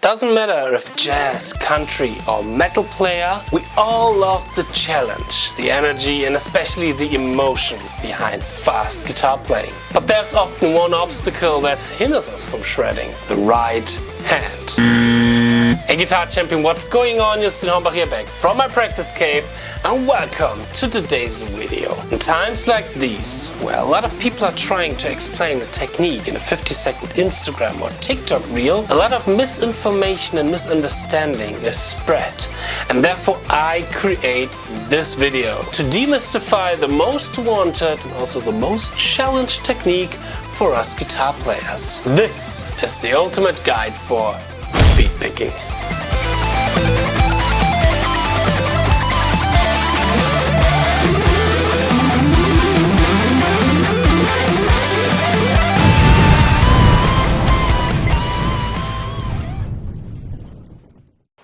Doesn't matter if jazz, country or metal player, we all love the challenge, the energy and especially the emotion behind fast guitar playing. But there's often one obstacle that hinders us from shredding: the right hand. Hey Guitar Champion, what's going on? You're Hombach here, back from my practice cave, and welcome to today's video. In times like these, where a lot of people are trying to explain the technique in a 50-second Instagram or TikTok reel, a lot of misinformation and misunderstanding is spread, and therefore I create this video to demystify the most wanted and also the most challenged technique for us guitar players. This is the ultimate guide for speed picking.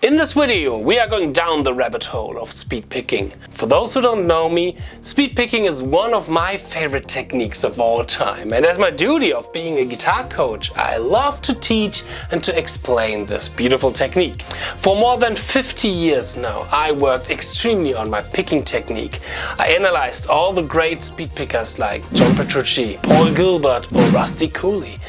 In this video, we are going down the rabbit hole of speed picking. For those who don't know me, speed picking is one of my favorite techniques of all time. And as my duty of being a guitar coach, I love to teach and to explain this beautiful technique. For more than 50 years now, I worked extremely on my picking technique. I analyzed all the great speed pickers like John Petrucci, Paul Gilbert or Rusty Cooley.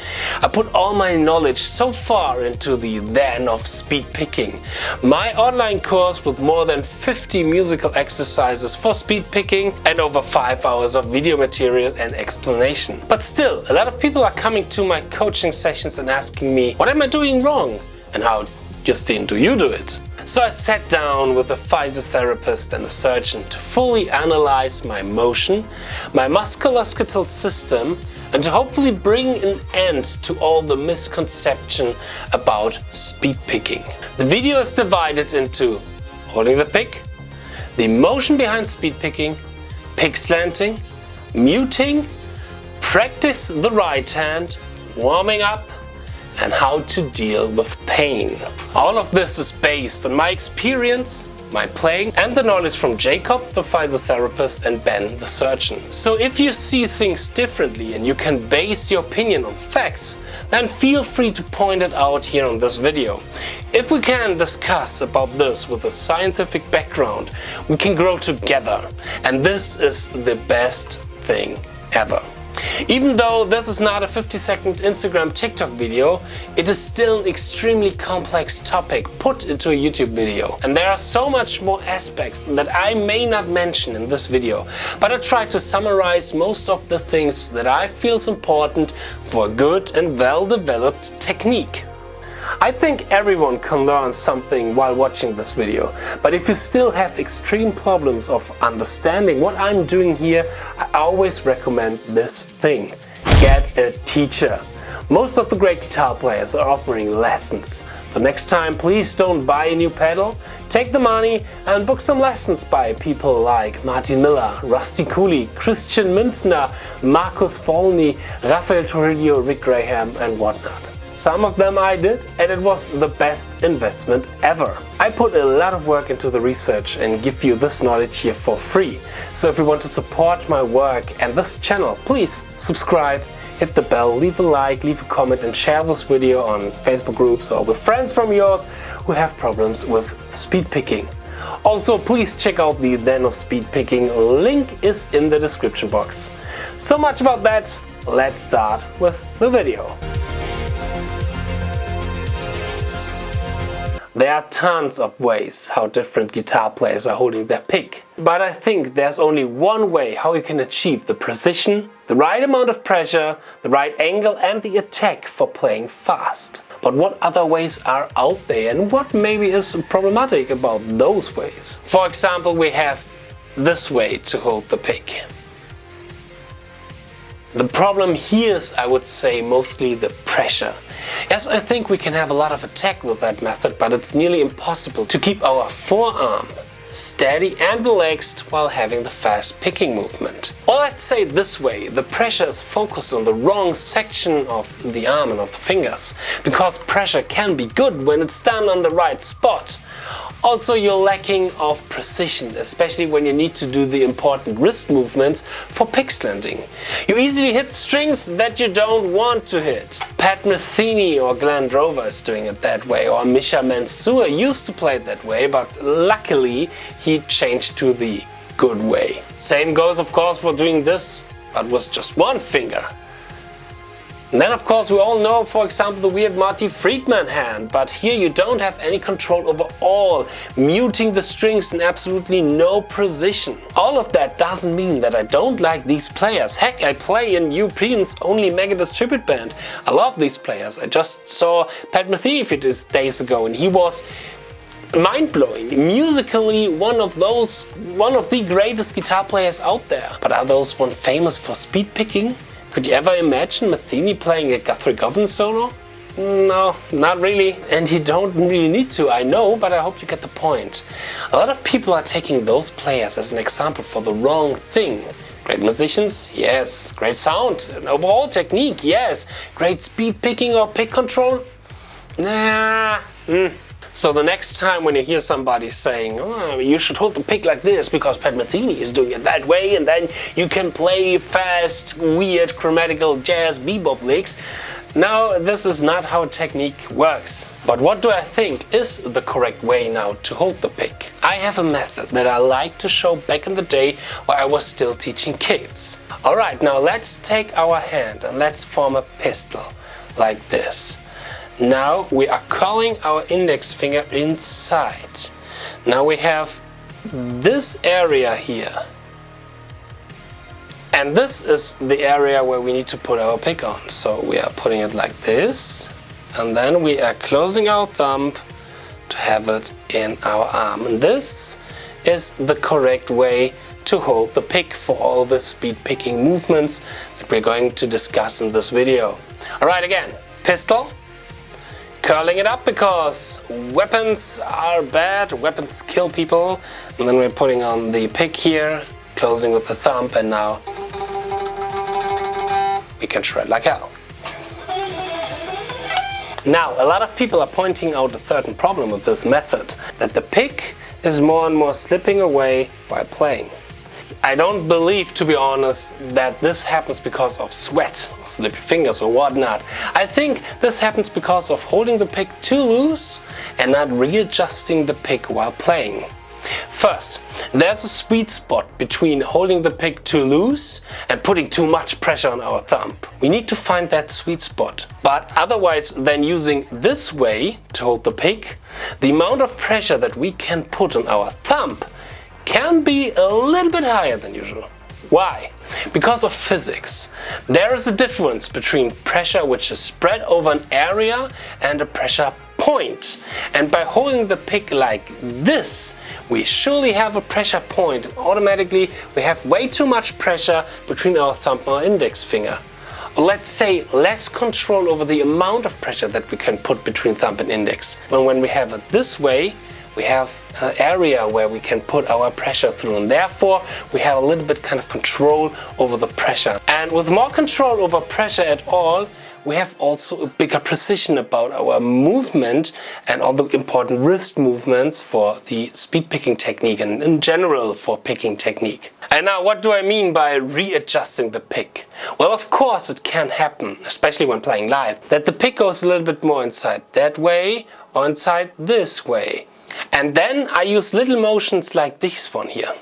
I put all my knowledge so far into the ZEN of speed picking, my online course with more than 50 musical exercises for speed picking and over 5 hours of video material and explanation. But still, a lot of people are coming to my coaching sessions and asking me, what am I doing wrong? And how, Justine, do you do it? So I sat down with a physiotherapist and a surgeon to fully analyze my motion, my musculoskeletal system, and to hopefully bring an end to all the misconception about speed picking. The video is divided into holding the pick, the motion behind speed picking, pickslanting, muting, practice the right hand, warming up, and how to deal with pain. All of this is based on my experience, my playing, and the knowledge from Jacob, the physiotherapist, and Ben, the surgeon. So if you see things differently and you can base your opinion on facts, then feel free to point it out here on this video. If we can discuss about this with a scientific background, we can grow together, and this is the best thing ever. Even though this is not a 50-second Instagram TikTok video, it is still an extremely complex topic put into a YouTube video. And there are so much more aspects that I may not mention in this video, but I try to summarize most of the things that I feel is important for a good and well-developed technique. I think everyone can learn something while watching this video, but if you still have extreme problems of understanding what I'm doing here, I always recommend this thing: get a teacher. Most of the great guitar players are offering lessons. The next time, please don't buy a new pedal, take the money and book some lessons by people like Martin Miller, Rusty Cooley, Christian Münzner, Marcus Volny, Rafael Trujillo, Rick Graham and whatnot. Some of them I did, and it was the best investment ever. I put a lot of work into the research and give you this knowledge here for free. So if you want to support my work and this channel, please subscribe, hit the bell, leave a like, leave a comment and share this video on Facebook groups or with friends from yours who have problems with speed picking. Also, please check out the ZEN of Speed Picking, link is in the description box. So much about that, let's start with the video. There are tons of ways how different guitar players are holding their pick. But I think there's only one way how you can achieve the precision, the right amount of pressure, the right angle and the attack for playing fast. But what other ways are out there and what maybe is problematic about those ways? For example, we have this way to hold the pick. The problem here is, I would say, mostly the pressure. Yes, I think we can have a lot of attack with that method, but it's nearly impossible to keep our forearm steady and relaxed while having the fast picking movement. Or let's say it this way, the pressure is focused on the wrong section of the arm and of the fingers, because pressure can be good when it's done on the right spot. Also, you're lacking of precision, especially when you need to do the important wrist movements for pickslanting. You easily hit strings that you don't want to hit. Pat Metheny or Glenn Drover is doing it that way, or Misha Mansour used to play it that way, but luckily he changed to the good way. Same goes of course for doing this, but with just one finger. And then of course we all know, for example, the weird Marty Friedman hand, but here you don't have any control over all, muting the strings and absolutely no precision. All of that doesn't mean that I don't like these players. Heck, I play in Europeans only Megadeth tribute band. I love these players. I just saw Pat Metheny a few days ago and he was mind-blowing. Musically one of the greatest guitar players out there. But are those one famous for speed picking? Could you ever imagine Metheny playing a Guthrie Govan solo? No, not really. And you don't really need to, I know, but I hope you get the point. A lot of people are taking those players as an example for the wrong thing. Great musicians, yes. Great sound and overall technique, yes. Great speed picking or pick control? Nah. So the next time when you hear somebody saying, oh, you should hold the pick like this because Pat Metheny is doing it that way and then you can play fast, weird, chromatical jazz bebop licks. No, this is not how technique works. But what do I think is the correct way now to hold the pick? I have a method that I like to show back in the day where I was still teaching kids. Alright, now let's take our hand and let's form a pistol like this. Now we are curling our index finger inside. Now we have this area here. And this is the area where we need to put our pick on. So we are putting it like this. And then we are closing our thumb to have it in our arm. And this is the correct way to hold the pick for all the speed picking movements that we're going to discuss in this video. Alright, again, pistol. Curling it up because weapons are bad, weapons kill people. And then we're putting on the pick here, closing with the thumb, and now we can shred like hell. Now, a lot of people are pointing out a certain problem with this method, that the pick is more and more slipping away while playing. I don't believe, to be honest, that this happens because of sweat, or slippy fingers or whatnot. I think this happens because of holding the pick too loose and not readjusting the pick while playing. First, there's a sweet spot between holding the pick too loose and putting too much pressure on our thumb. We need to find that sweet spot. But otherwise than using this way to hold the pick, the amount of pressure that we can put on our thumb can be a little bit higher than usual. Why? Because of physics. There is a difference between pressure which is spread over an area and a pressure point. And by holding the pick like this, we surely have a pressure point. Automatically we have way too much pressure between our thumb and our index finger. Or let's say less control over the amount of pressure that we can put between thumb and index. When we have it this way, we have an area where we can put our pressure through, and therefore we have a little bit kind of control over the pressure. And with more control over pressure at all, we have also a bigger precision about our movement and all the important wrist movements for the speed picking technique and in general for picking technique. And now what do I mean by readjusting the pick? Well, of course it can happen, especially when playing live, that the pick goes a little bit more inside that way or inside this way. And then I use little motions like this one here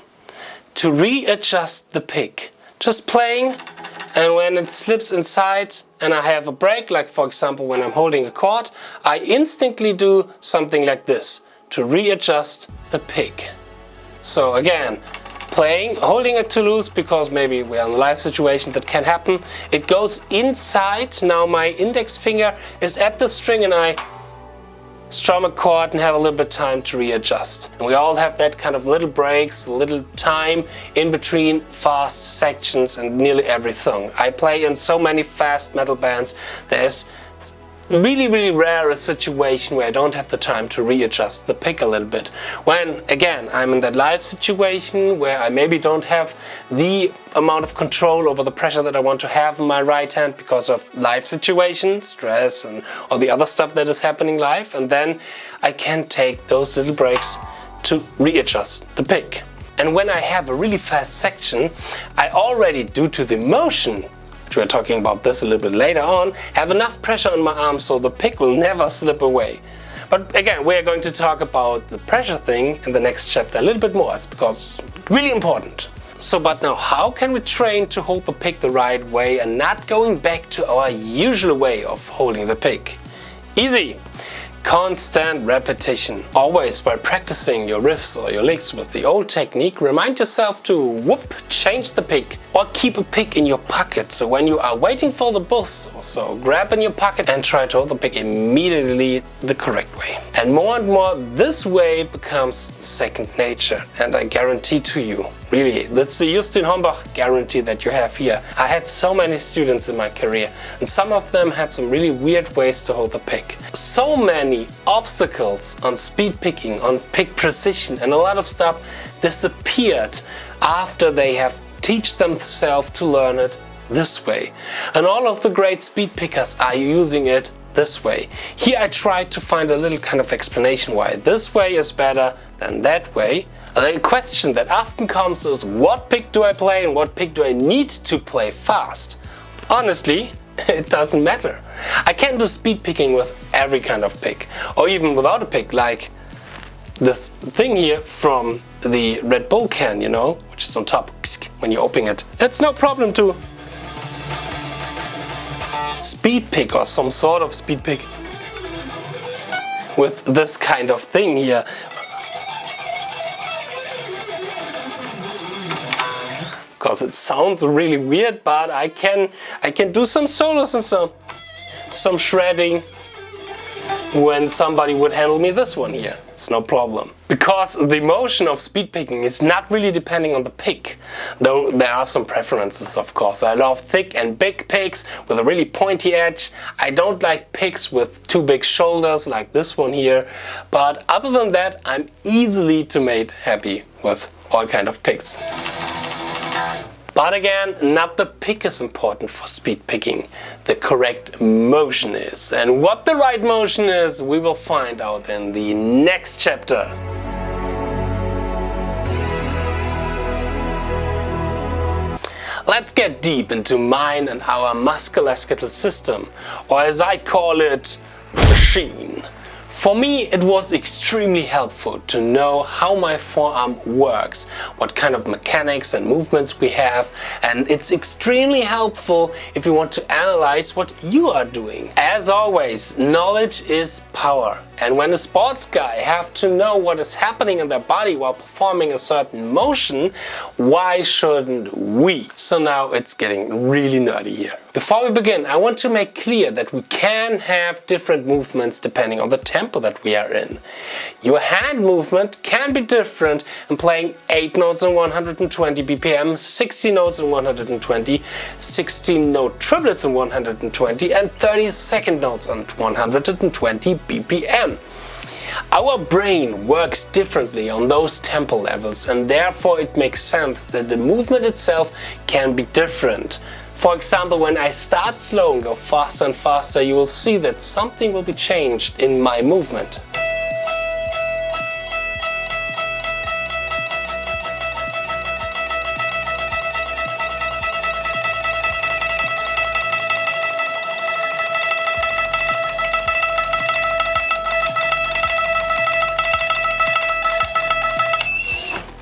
to readjust the pick. Just playing, and when it slips inside and I have a break, like for example when I'm holding a chord, I instantly do something like this to readjust the pick. So again, playing, holding it too loose because maybe we're in a live situation, that can happen. It goes inside, now my index finger is at the string and I strum a chord and have a little bit of time to readjust. And we all have that kind of little breaks, little time in between fast sections and nearly every song. I play in so many fast metal bands, there's really rare a situation where I don't have the time to readjust the pick a little bit. When, again, I'm in that live situation where I maybe don't have the amount of control over the pressure that I want to have in my right hand because of live situation, stress and all the other stuff that is happening live, and then I can take those little breaks to readjust the pick. And when I have a really fast section, I already, due to the motion, which we're talking about this a little bit later on, have enough pressure on my arm so the pick will never slip away. But again, we're going to talk about the pressure thing in the next chapter a little bit more. It's because it's really important. So, but now how can we train to hold the pick the right way and not going back to our usual way of holding the pick? Easy! Constant repetition. Always while practicing your riffs or your licks with the old technique, remind yourself to change the pick or keep a pick in your pocket. So when you are waiting for the bus or so, grab in your pocket and try to hold the pick immediately the correct way. And more, this way becomes second nature. And I guarantee to you, really, that's the Hombach guarantee that you have here. I had so many students in my career, and some of them had some really weird ways to hold the pick. So many obstacles on speed picking, on pick precision, and a lot of stuff disappeared after they have teach themselves to learn it this way. And all of the great speed pickers are using it this way. Here I tried to find a little kind of explanation why this way is better than that way. And the question that often comes is, what pick do I play and what pick do I need to play fast? Honestly, it doesn't matter. I can do speed picking with every kind of pick, or even without a pick, like this thing here from the Red Bull can, you know, which is on top when you open it. It's no problem to speed pick or some sort of speed pick with this kind of thing here. Because it sounds really weird, but I can do some solos and some shredding when somebody would handle me this one here. It's no problem. Because the motion of speed picking is not really depending on the pick, though there are some preferences, of course. I love thick and big picks with a really pointy edge. I don't like picks with too big shoulders like this one here, but other than that, I'm easily to made happy with all kind of picks. But again, not the pick is important for speed picking. The correct motion is. And what the right motion is, we will find out in the next chapter. Let's get deep into mine and our musculoskeletal system, or as I call it, machine. For me, it was extremely helpful to know how my forearm works, what kind of mechanics and movements we have, and it's extremely helpful if you want to analyze what you are doing. As always, knowledge is power. And when a sports guy have to know what is happening in their body while performing a certain motion, why shouldn't we? So now it's getting really nerdy here. Before we begin, I want to make clear that we can have different movements depending on the tempo that we are in. Your hand movement can be different in playing 8 notes on 120 BPM, 60 notes on 120, 16 note triplets on 120 and 30-second notes on 120 BPM. Our brain works differently on those tempo levels, and therefore it makes sense that the movement itself can be different. For example, when I start slow and go faster and faster, you will see that something will be changed in my movement.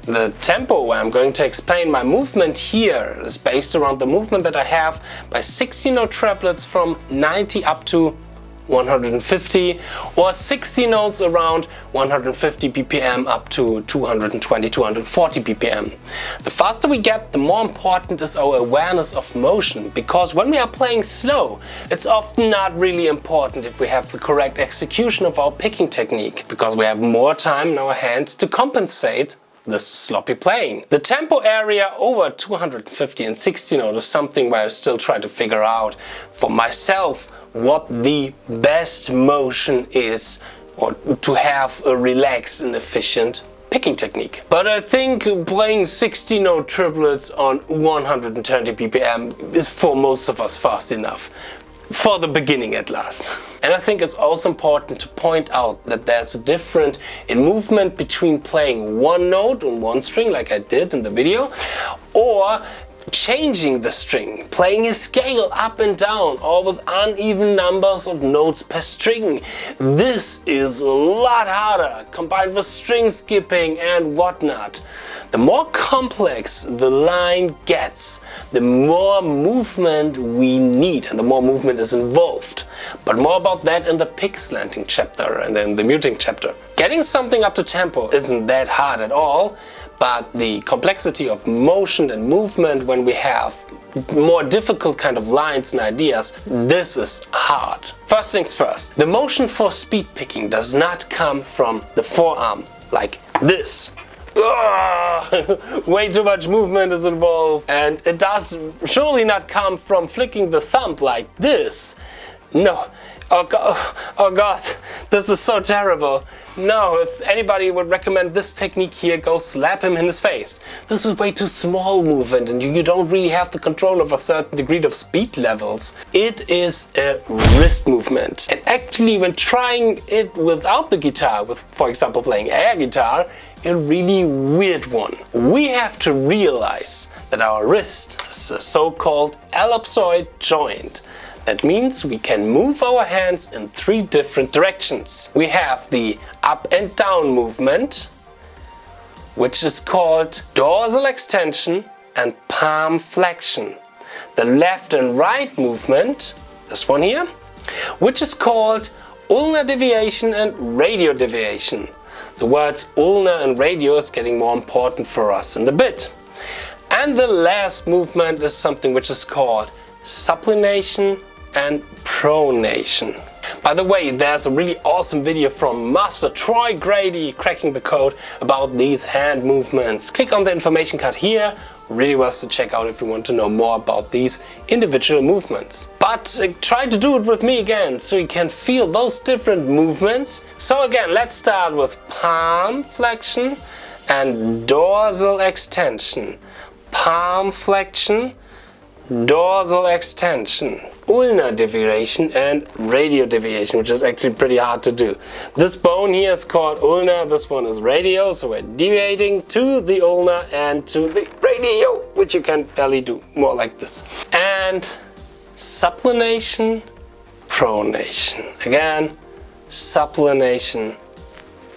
The tempo where I'm going to explain my movement here is based around the movement that I have by 60 note triplets from 90 up to 150, or 60 notes around 150 BPM up to 220, 240 BPM. The faster we get, the more important is our awareness of motion, because when we are playing slow, it's often not really important if we have the correct execution of our picking technique, because we have more time in our hands to compensate this is sloppy playing. The tempo area over 250 and 60 notes is something where I still try to figure out for myself what the best motion is, or to have a relaxed and efficient picking technique. But I think playing 60 note triplets on 120 ppm is for most of us fast enough. For the beginning at last. And I think it's also important to point out that there's a difference in movement between playing one note on one string like I did in the video, or changing the string, playing a scale up and down, or with uneven numbers of notes per string. This is a lot harder, combined with string skipping and whatnot. The more complex the line gets, the more movement we need and the more movement is involved. But more about that in the Pickslanting chapter and then the muting chapter. Getting something up to tempo isn't that hard at all, but the complexity of motion and movement when we have more difficult kind of lines and ideas, this is hard. First things first, the motion for speed picking does not come from the forearm like this. Way too much movement is involved, and it does surely not come from flicking the thumb like this. No. Oh God, this is so terrible. No, if anybody would recommend this technique here, go slap him in his face. This is way too small movement and you don't really have the control of a certain degree of speed levels. It is a wrist movement. And actually when trying it without the guitar, with for example playing air guitar, a really weird one. We have to realize that our wrist is a so-called ellipsoid joint. That means we can move our hands in 3 different directions. We have the up and down movement, which is called dorsal extension and palm flexion. The left and right movement, this one here, which is called ulnar deviation and radial deviation. The words ulnar and radial is getting more important for us in a bit. And the last movement is something which is called suppination and pronation. By the way, there's a really awesome video from Master Troy Grady cracking the code about these hand movements. Click on the information card here, really worth to check out if you want to know more about these individual movements. But try to do it with me again so you can feel those different movements. So again, let's start with palm flexion and dorsal extension. Palm flexion, dorsal extension, ulnar deviation and radial deviation, which is actually pretty hard to do. This bone here is called ulnar, this one is radial, so we're deviating to the ulnar and to the radial, which you can barely do, more like this. And suppination, pronation. Again, suppination,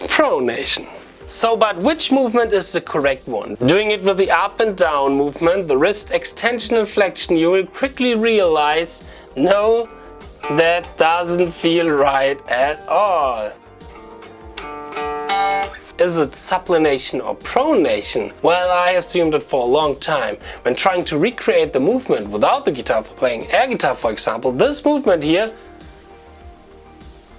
pronation. So, but which movement is the correct one? Doing it with the up and down movement, the wrist extension and flexion, you will quickly realize, no, that doesn't feel right at all. Is it suppination or pronation? Well, I assumed it for a long time. When trying to recreate the movement without the guitar, for playing air guitar for example, this movement here,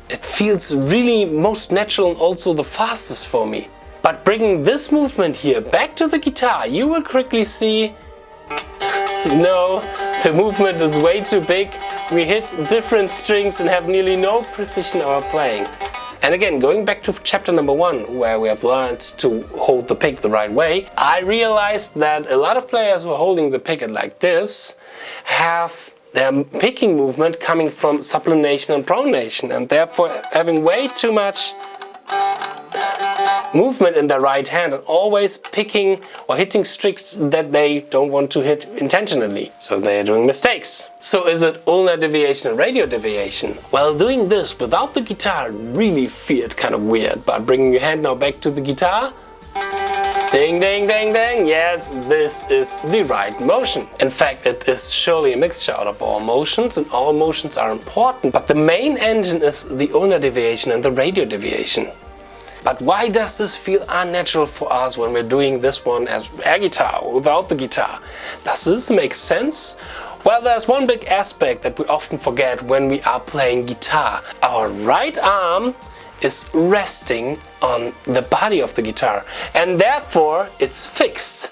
it feels really most natural and also the fastest for me. But bringing this movement here back to the guitar, you will quickly see, no, the movement is way too big. We hit different strings and have nearly no precision in our playing. And again, going back to chapter number 1, where we have learned to hold the pick the right way, I realized that a lot of players who are holding the pick like this have their picking movement coming from suppination and pronation, and therefore having way too much movement in their right hand and always picking or hitting strings that they don't want to hit intentionally. So they are doing mistakes. So is it ulnar deviation and radial deviation? Well, doing this without the guitar really felt kind of weird, but bringing your hand now back to the guitar, ding, ding, ding, ding, yes, this is the right motion. In fact, it is surely a mixture out of all motions, and all motions are important, but the main engine is the ulnar deviation and the radial deviation. But why does this feel unnatural for us when we're doing this one as air guitar or without the guitar? Does this make sense? Well, there's one big aspect that we often forget when we are playing guitar. Our right arm is resting on the body of the guitar, and therefore it's fixed.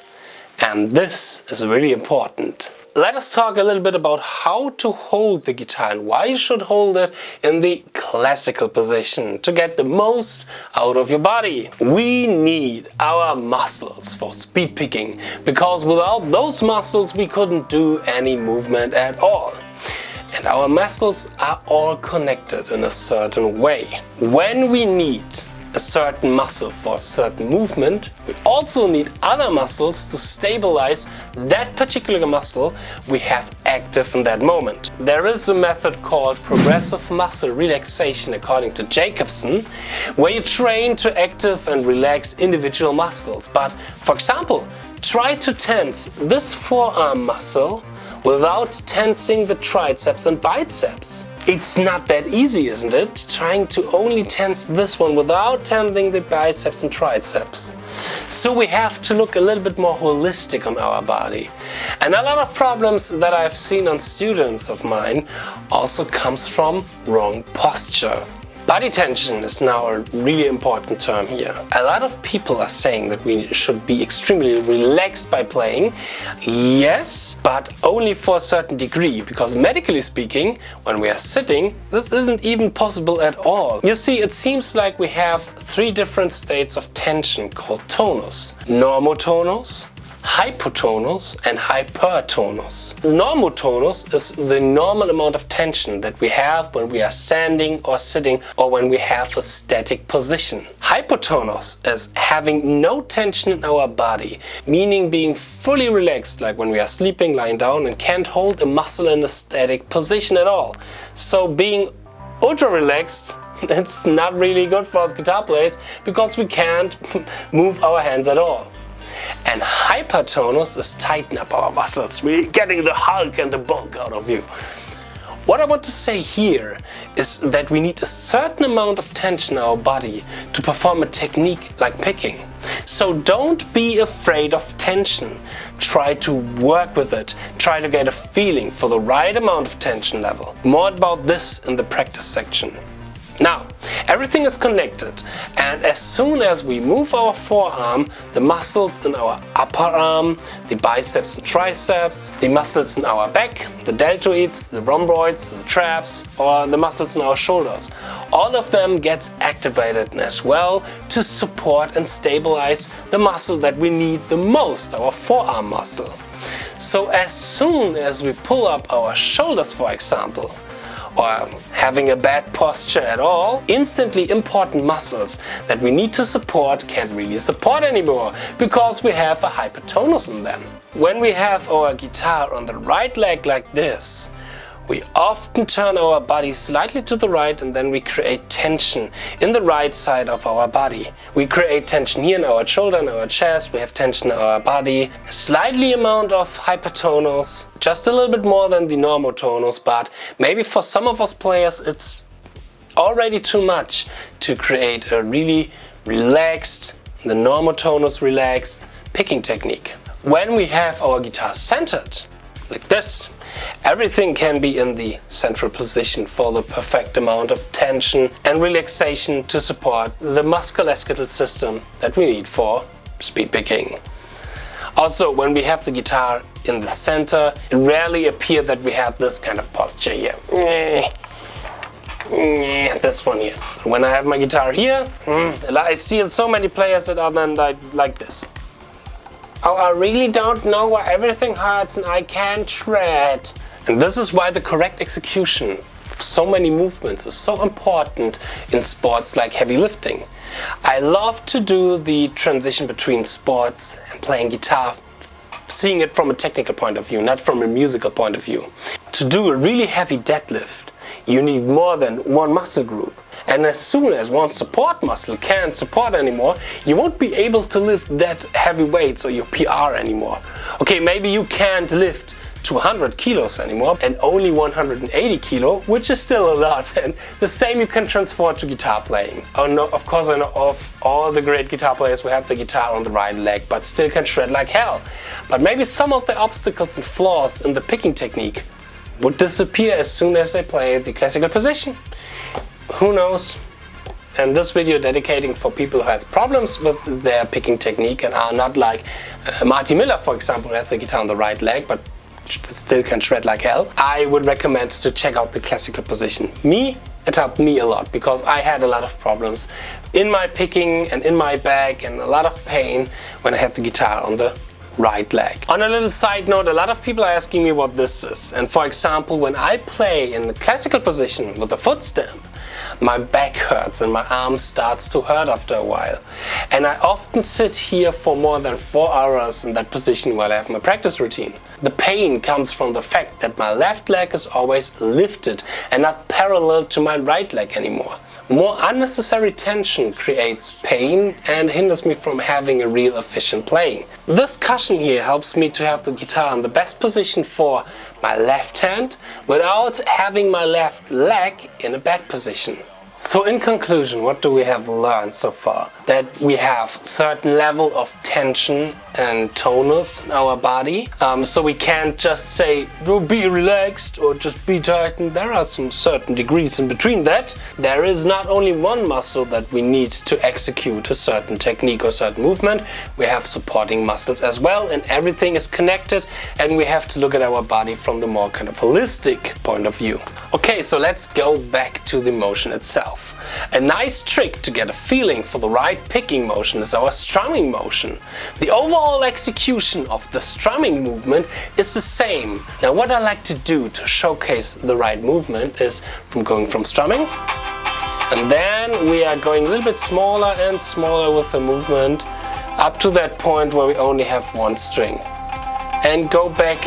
And this is really important. Let us talk a little bit about how to hold the guitar and why you should hold it in the classical position to get the most out of your body. We need our muscles for speed picking, because without those muscles we couldn't do any movement at all. And our muscles are all connected in a certain way. When we need a certain muscle for a certain movement, we also need other muscles to stabilize that particular muscle we have active in that moment. There is a method called progressive muscle relaxation according to Jacobson, where you train to active and relax individual muscles. But for example, try to tense this forearm muscle without tensing the triceps and biceps. It's not that easy, isn't it? Trying to only tense this one without tensing the biceps and triceps. So we have to look a little bit more holistic on our body. And a lot of problems that I've seen on students of mine also comes from wrong posture. Body tension is now a really important term here. A lot of people are saying that we should be extremely relaxed by playing. Yes, but only for a certain degree, because medically speaking, when we are sitting, this isn't even possible at all. You see, it seems like we have 3 different states of tension called tonus. Normotonus, hypotonus and hypertonus. Normotonus is the normal amount of tension that we have when we are standing or sitting or when we have a static position. Hypotonus is having no tension in our body, meaning being fully relaxed, like when we are sleeping, lying down and can't hold a muscle in a static position at all. So being ultra relaxed, it's not really good for us guitar players because we can't move our hands at all. And hypertonus is tighten up our muscles, we're getting the hulk and the bulk out of you. What I want to say here is that we need a certain amount of tension in our body to perform a technique like picking. So don't be afraid of tension. Try to work with it. Try to get a feeling for the right amount of tension level. More about this in the practice section. Now, everything is connected, and as soon as we move our forearm, the muscles in our upper arm, the biceps and triceps, the muscles in our back, the deltoids, the rhomboids, the traps, or the muscles in our shoulders, all of them gets activated as well to support and stabilize the muscle that we need the most, our forearm muscle. So as soon as we pull up our shoulders, for example, or having a bad posture at all, instantly important muscles that we need to support can't really support anymore because we have a hypertonus in them. When we have our guitar on the right leg like this, we often turn our body slightly to the right and then we create tension in the right side of our body. We create tension here in our shoulder and our chest, we have tension in our body, slightly amount of hypertonus, just a little bit more than the normotonus, but maybe for some of us players it's already too much to create a really relaxed, the normotonus relaxed picking technique. When we have our guitar centered, like this, everything can be in the central position for the perfect amount of tension and relaxation to support the musculoskeletal system that we need for speed picking. Also, when we have the guitar in the center, it rarely appears that we have this kind of posture here. This one here. When I have my guitar here, I see so many players that are then like this. Oh, I really don't know why everything hurts and I can't shred. And this is why the correct execution of so many movements is so important in sports like heavy lifting. I love to do the transition between sports and playing guitar, seeing it from a technical point of view, not from a musical point of view. To do a really heavy deadlift, you need more than one muscle group. And as soon as one support muscle can't support anymore, you won't be able to lift that heavy weights or your PR anymore. Okay, maybe you can't lift 200 kilos anymore and only 180 kilo, which is still a lot. And the same you can transfer to guitar playing. Oh no, of course I know of all the great guitar players who have the guitar on the right leg but still can shred like hell. But maybe some of the obstacles and flaws in the picking technique would disappear as soon as they play the classical position. Who knows? and this video dedicating for people who have problems with their picking technique and are not like Marty Miller, for example, who has the guitar on the right leg but still can shred like hell. I would recommend to check out the classical position. It helped me a lot because I had a lot of problems in my picking and in my back and a lot of pain when I had the guitar on the right leg. On a little side note, a lot of people are asking me what this is. And for example, when I play in the classical position with the foot stamp, my back hurts and my arm starts to hurt after a while. And I often sit here for more than 4 hours in that position while I have my practice routine. The pain comes from the fact that my left leg is always lifted and not parallel to my right leg anymore. More unnecessary tension creates pain and hinders me from having a real efficient playing. This cushion here helps me to have the guitar in the best position for my left hand without having my left leg in a bad position. So in conclusion, what do we have learned so far? That we have certain level of tension and tonus in our body. So we can't just say, oh, be relaxed or just be tightened. There are some certain degrees in between that. There is not only one muscle that we need to execute a certain technique or certain movement. We have supporting muscles as well, and everything is connected, and we have to look at our body from the more kind of holistic point of view. Okay, so let's go back to the motion itself. A nice trick to get a feeling for the right picking motion is our strumming motion. The overall execution of the strumming movement is the same. Now what I like to do to showcase the right movement is going from strumming, and then we are going a little bit smaller and smaller with the movement up to that point where we only have one string. And go back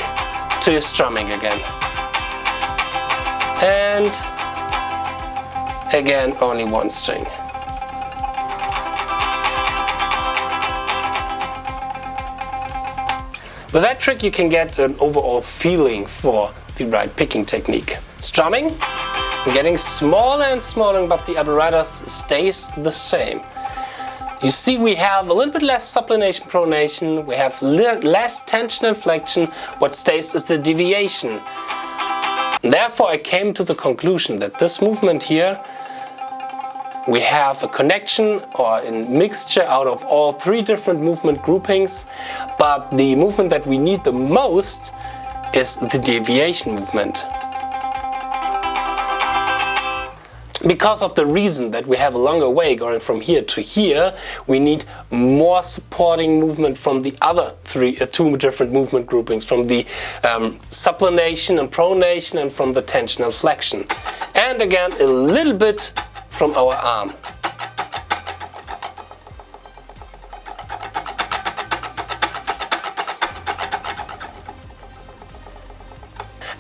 to your strumming again. And again, only one string. With that trick you can get an overall feeling for the right picking technique. Strumming, getting smaller and smaller, but the apparatus stays the same. You see, we have a little bit less supination, pronation, we have less tension and flexion. What stays is the deviation. Therefore I came to the conclusion that this movement here, we have a connection or a mixture out of all 3 different movement groupings, but the movement that we need the most is the deviation movement. Because of the reason that we have a longer way going from here to here, we need more supporting movement from the other 2 different movement groupings, from the supination and pronation and from the tensional flexion. And again, a little bit from our arm.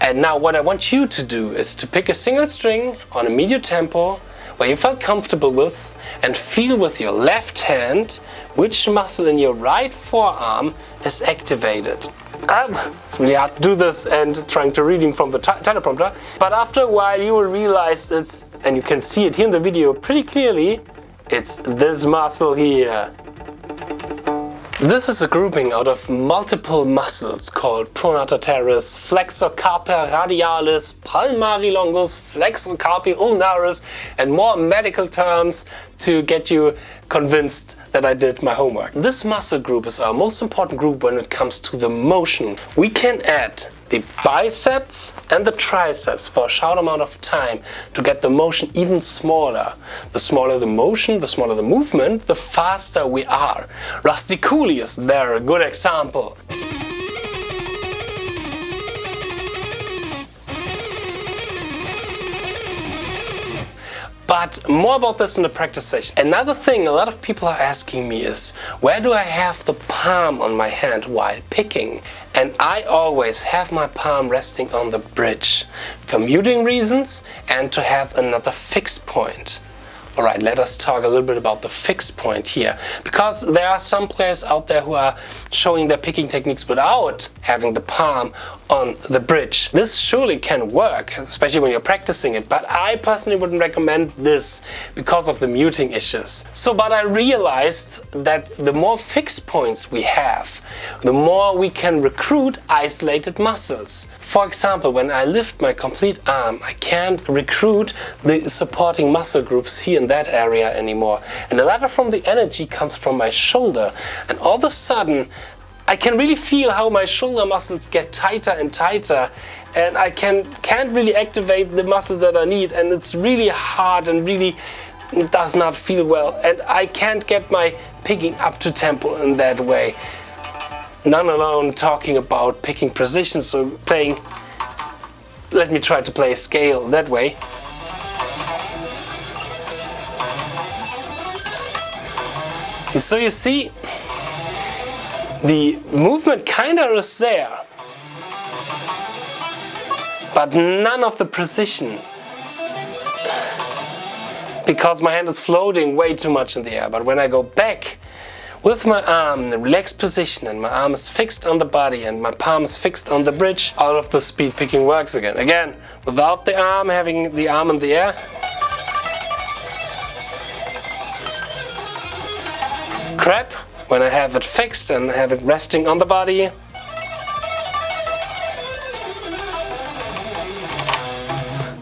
And now what I want you to do is to pick a single string on a medium tempo where you felt comfortable with and feel with your left hand which muscle in your right forearm is activated. It's really hard to do this and trying to reading from the teleprompter, but after a while you will realize it's, and you can see it here in the video pretty clearly, it's this muscle here. This is a grouping out of multiple muscles called pronator teres, flexor carpi radialis, palmari longus, flexor carpi ulnaris, and more medical terms to get you convinced that I did my homework. This muscle group is our most important group when it comes to the motion. We can add the biceps and the triceps for a short amount of time to get the motion even smaller. The smaller the motion, the smaller the movement, the faster we are. Rusty Cooley is there a good example. But more about this in the practice session. Another thing a lot of people are asking me is, where do I have the palm on my hand while picking? And I always have my palm resting on the bridge for muting reasons and to have another fixed point. Alright, let us talk a little bit about the fixed point here, because there are some players out there who are showing their picking techniques without having the palm on the bridge. This surely can work, especially when you're practicing it, but I personally wouldn't recommend this because of the muting issues. But I realized that the more fixed points we have, the more we can recruit isolated muscles. For example, when I lift my complete arm, I can't recruit the supporting muscle groups here in that area anymore. And a lot of the energy comes from my shoulder. And all of a sudden, I can really feel how my shoulder muscles get tighter and tighter, and I can't really activate the muscles that I need, and it's really hard and really does not feel well, and I can't get my picking up to tempo in that way. None alone talking about picking precision, so playing, let me try to play a scale that way. So you see, the movement kinda is there, but none of the precision, because my hand is floating way too much in the air. But when I go back with my arm in a relaxed position and my arm is fixed on the body and my palm is fixed on the bridge, all of the speed picking works again. Again, without the arm, having the arm in the air. Grab when I have it fixed and have it resting on the body.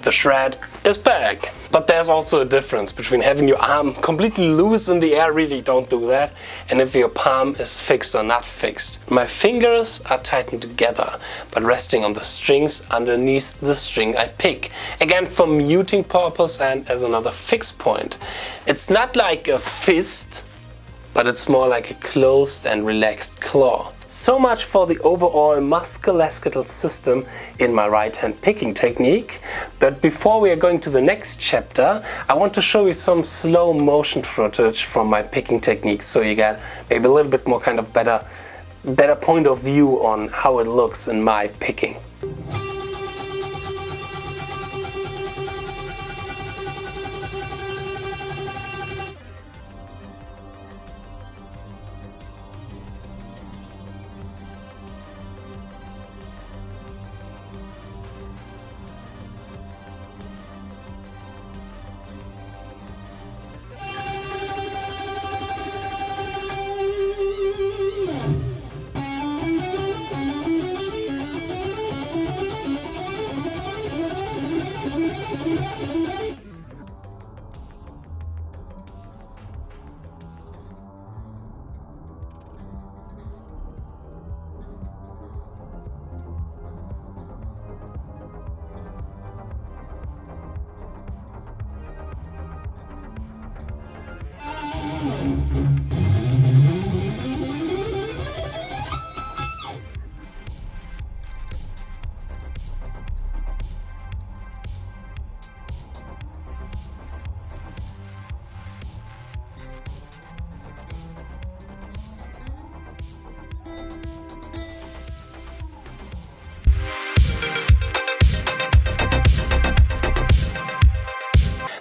The shred is back. But there's also a difference between having your arm completely loose in the air, really don't do that, and if your palm is fixed or not fixed. My fingers are tightened together, but resting on the strings underneath the string I pick. Again, for muting purpose and as another fixed point. It's not like a fist, but it's more like a closed and relaxed claw. So much for the overall musculoskeletal system in my right hand picking technique. But before we are going to the next chapter, I want to show you some slow motion footage from my picking technique, so you get maybe a little bit more kind of better point of view on how it looks in my picking.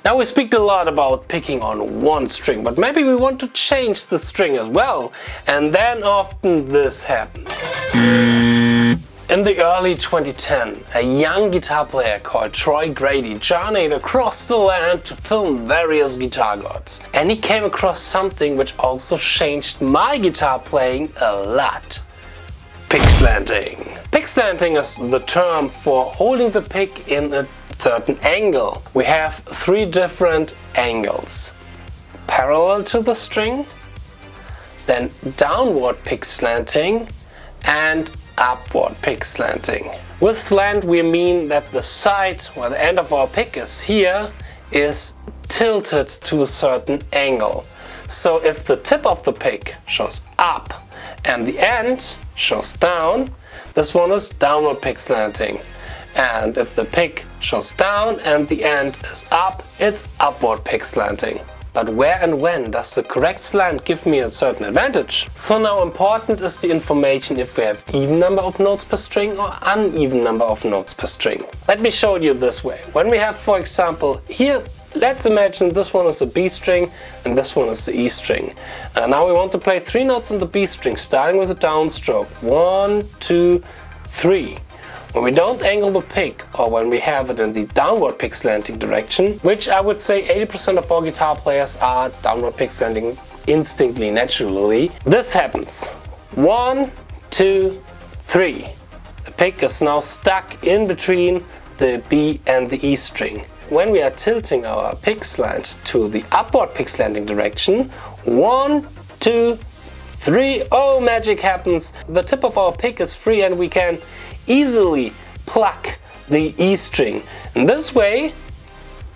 Now we speak a lot about picking on one string, but maybe we want to change the string as well, and then often this happens. In the early 2010, a young guitar player called Troy Grady journeyed across the land to film various guitar gods. And he came across something which also changed my guitar playing a lot. Pickslanting. Pickslanting is the term for holding the pick in a certain angle. We have three different angles. Parallel to the string, then downward pickslanting, and upward pickslanting. With slant we mean that the side where the end of our pick is here is tilted to a certain angle. So if the tip of the pick shows up and the end shows down, this one is downward pickslanting. And if the pick shows down and the end is up, it's upward pickslanting. But where and when does the correct slant give me a certain advantage? So now important is the information if we have even number of notes per string or uneven number of notes per string. Let me show you this way. When we have, for example, here, let's imagine this one is the B string and this one is the E string. Now we want to play 3 notes on the B string, starting with a downstroke. 1, 2, 3. when we don't angle the pick, or when we have it in the downward pick slanting direction, which I would say 80% of all guitar players are downward pick slanting instinctively, naturally, this happens. 1, 2, 3. The pick is now stuck in between the B and the E string. When we are tilting our pick slant to the upward pick slanting direction, 1, 2, 3, oh, magic happens. The tip of our pick is free and we can easily pluck the E string. And this way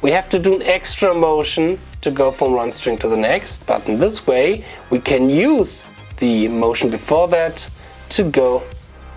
we have to do an extra motion to go from one string to the next, but in this way we can use the motion before that to go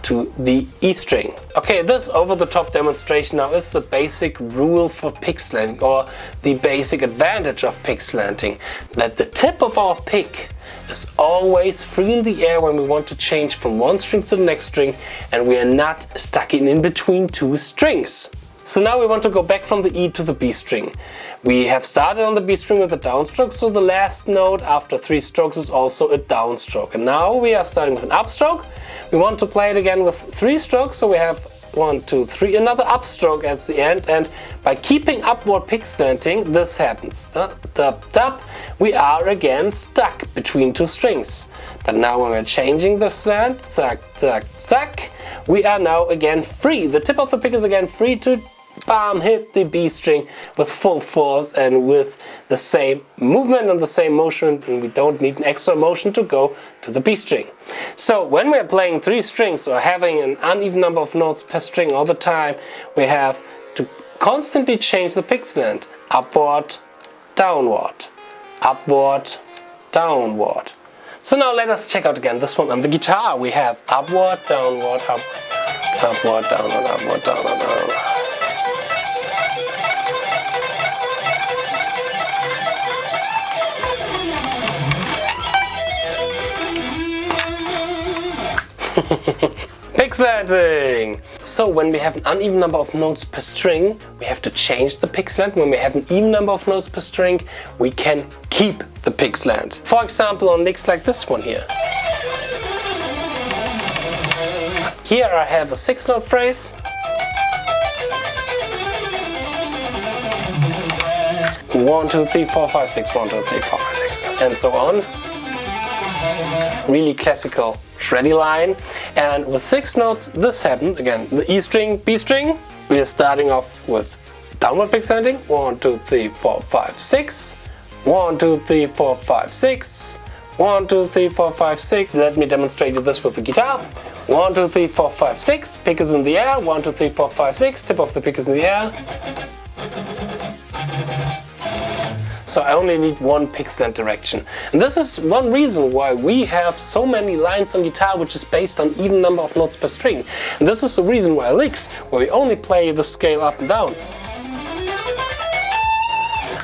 to the E string. Okay, this over-the-top demonstration now is the basic rule for pick slanting, or the basic advantage of pick slanting, that the tip of our pick is always free in the air when we want to change from one string to the next string, and we are not stuck in between two strings. So now we want to go back from the E to the B string. We have started on the B string with a downstroke, so the last note after 3 strokes is also a downstroke. And now we are starting with an upstroke. We want to play it again with 3 strokes, so we have 1, 2, 3, another upstroke at the end, and by keeping upward pick slanting, this happens. Tap, tap, tap. We are again stuck between 2 strings. But now when we're changing the slant, zack, zack, zack, we are now again free. The tip of the pick is again free to bam, hit the B string with full force and with the same movement and the same motion, and we don't need an extra motion to go to the B string. So when we're playing 3 strings or having an uneven number of notes per string all the time, we have to constantly change the pick slant. Upward, downward, upward, downward. So now let us check out again this one on the guitar. We have upward, downward, up, upward, downward, upward, downward, downward. Pickslanting! So when we have an uneven number of notes per string, we have to change the pick slant. When we have an even number of notes per string, we can keep the pick slant. For example, on licks like this one here. Here I have a 6-note phrase. 1, 2, 3, 4, 5, 6, 1, 2, 3, 4, 5, 6, and so on. Really classical shreddy line. And with 6 notes, this happened. Again, the E string, B string. We are starting off with downward pick slanting. 1, 2, 3, 4, 5, 6. 1, 2, 3, 4, 5, 6. 1, 2, 3, 4, 5, 6. Let me demonstrate this with the guitar. 1, 2, 3, 4, 5, 6. Pick is in the air. 1, 2, 3, 4, 5, 6. Tip of the pick is in the air. So I only need one pick slant direction. And this is one reason why we have so many lines on guitar which is based on even number of notes per string. And this is the reason why licks, where we only play the scale up and down,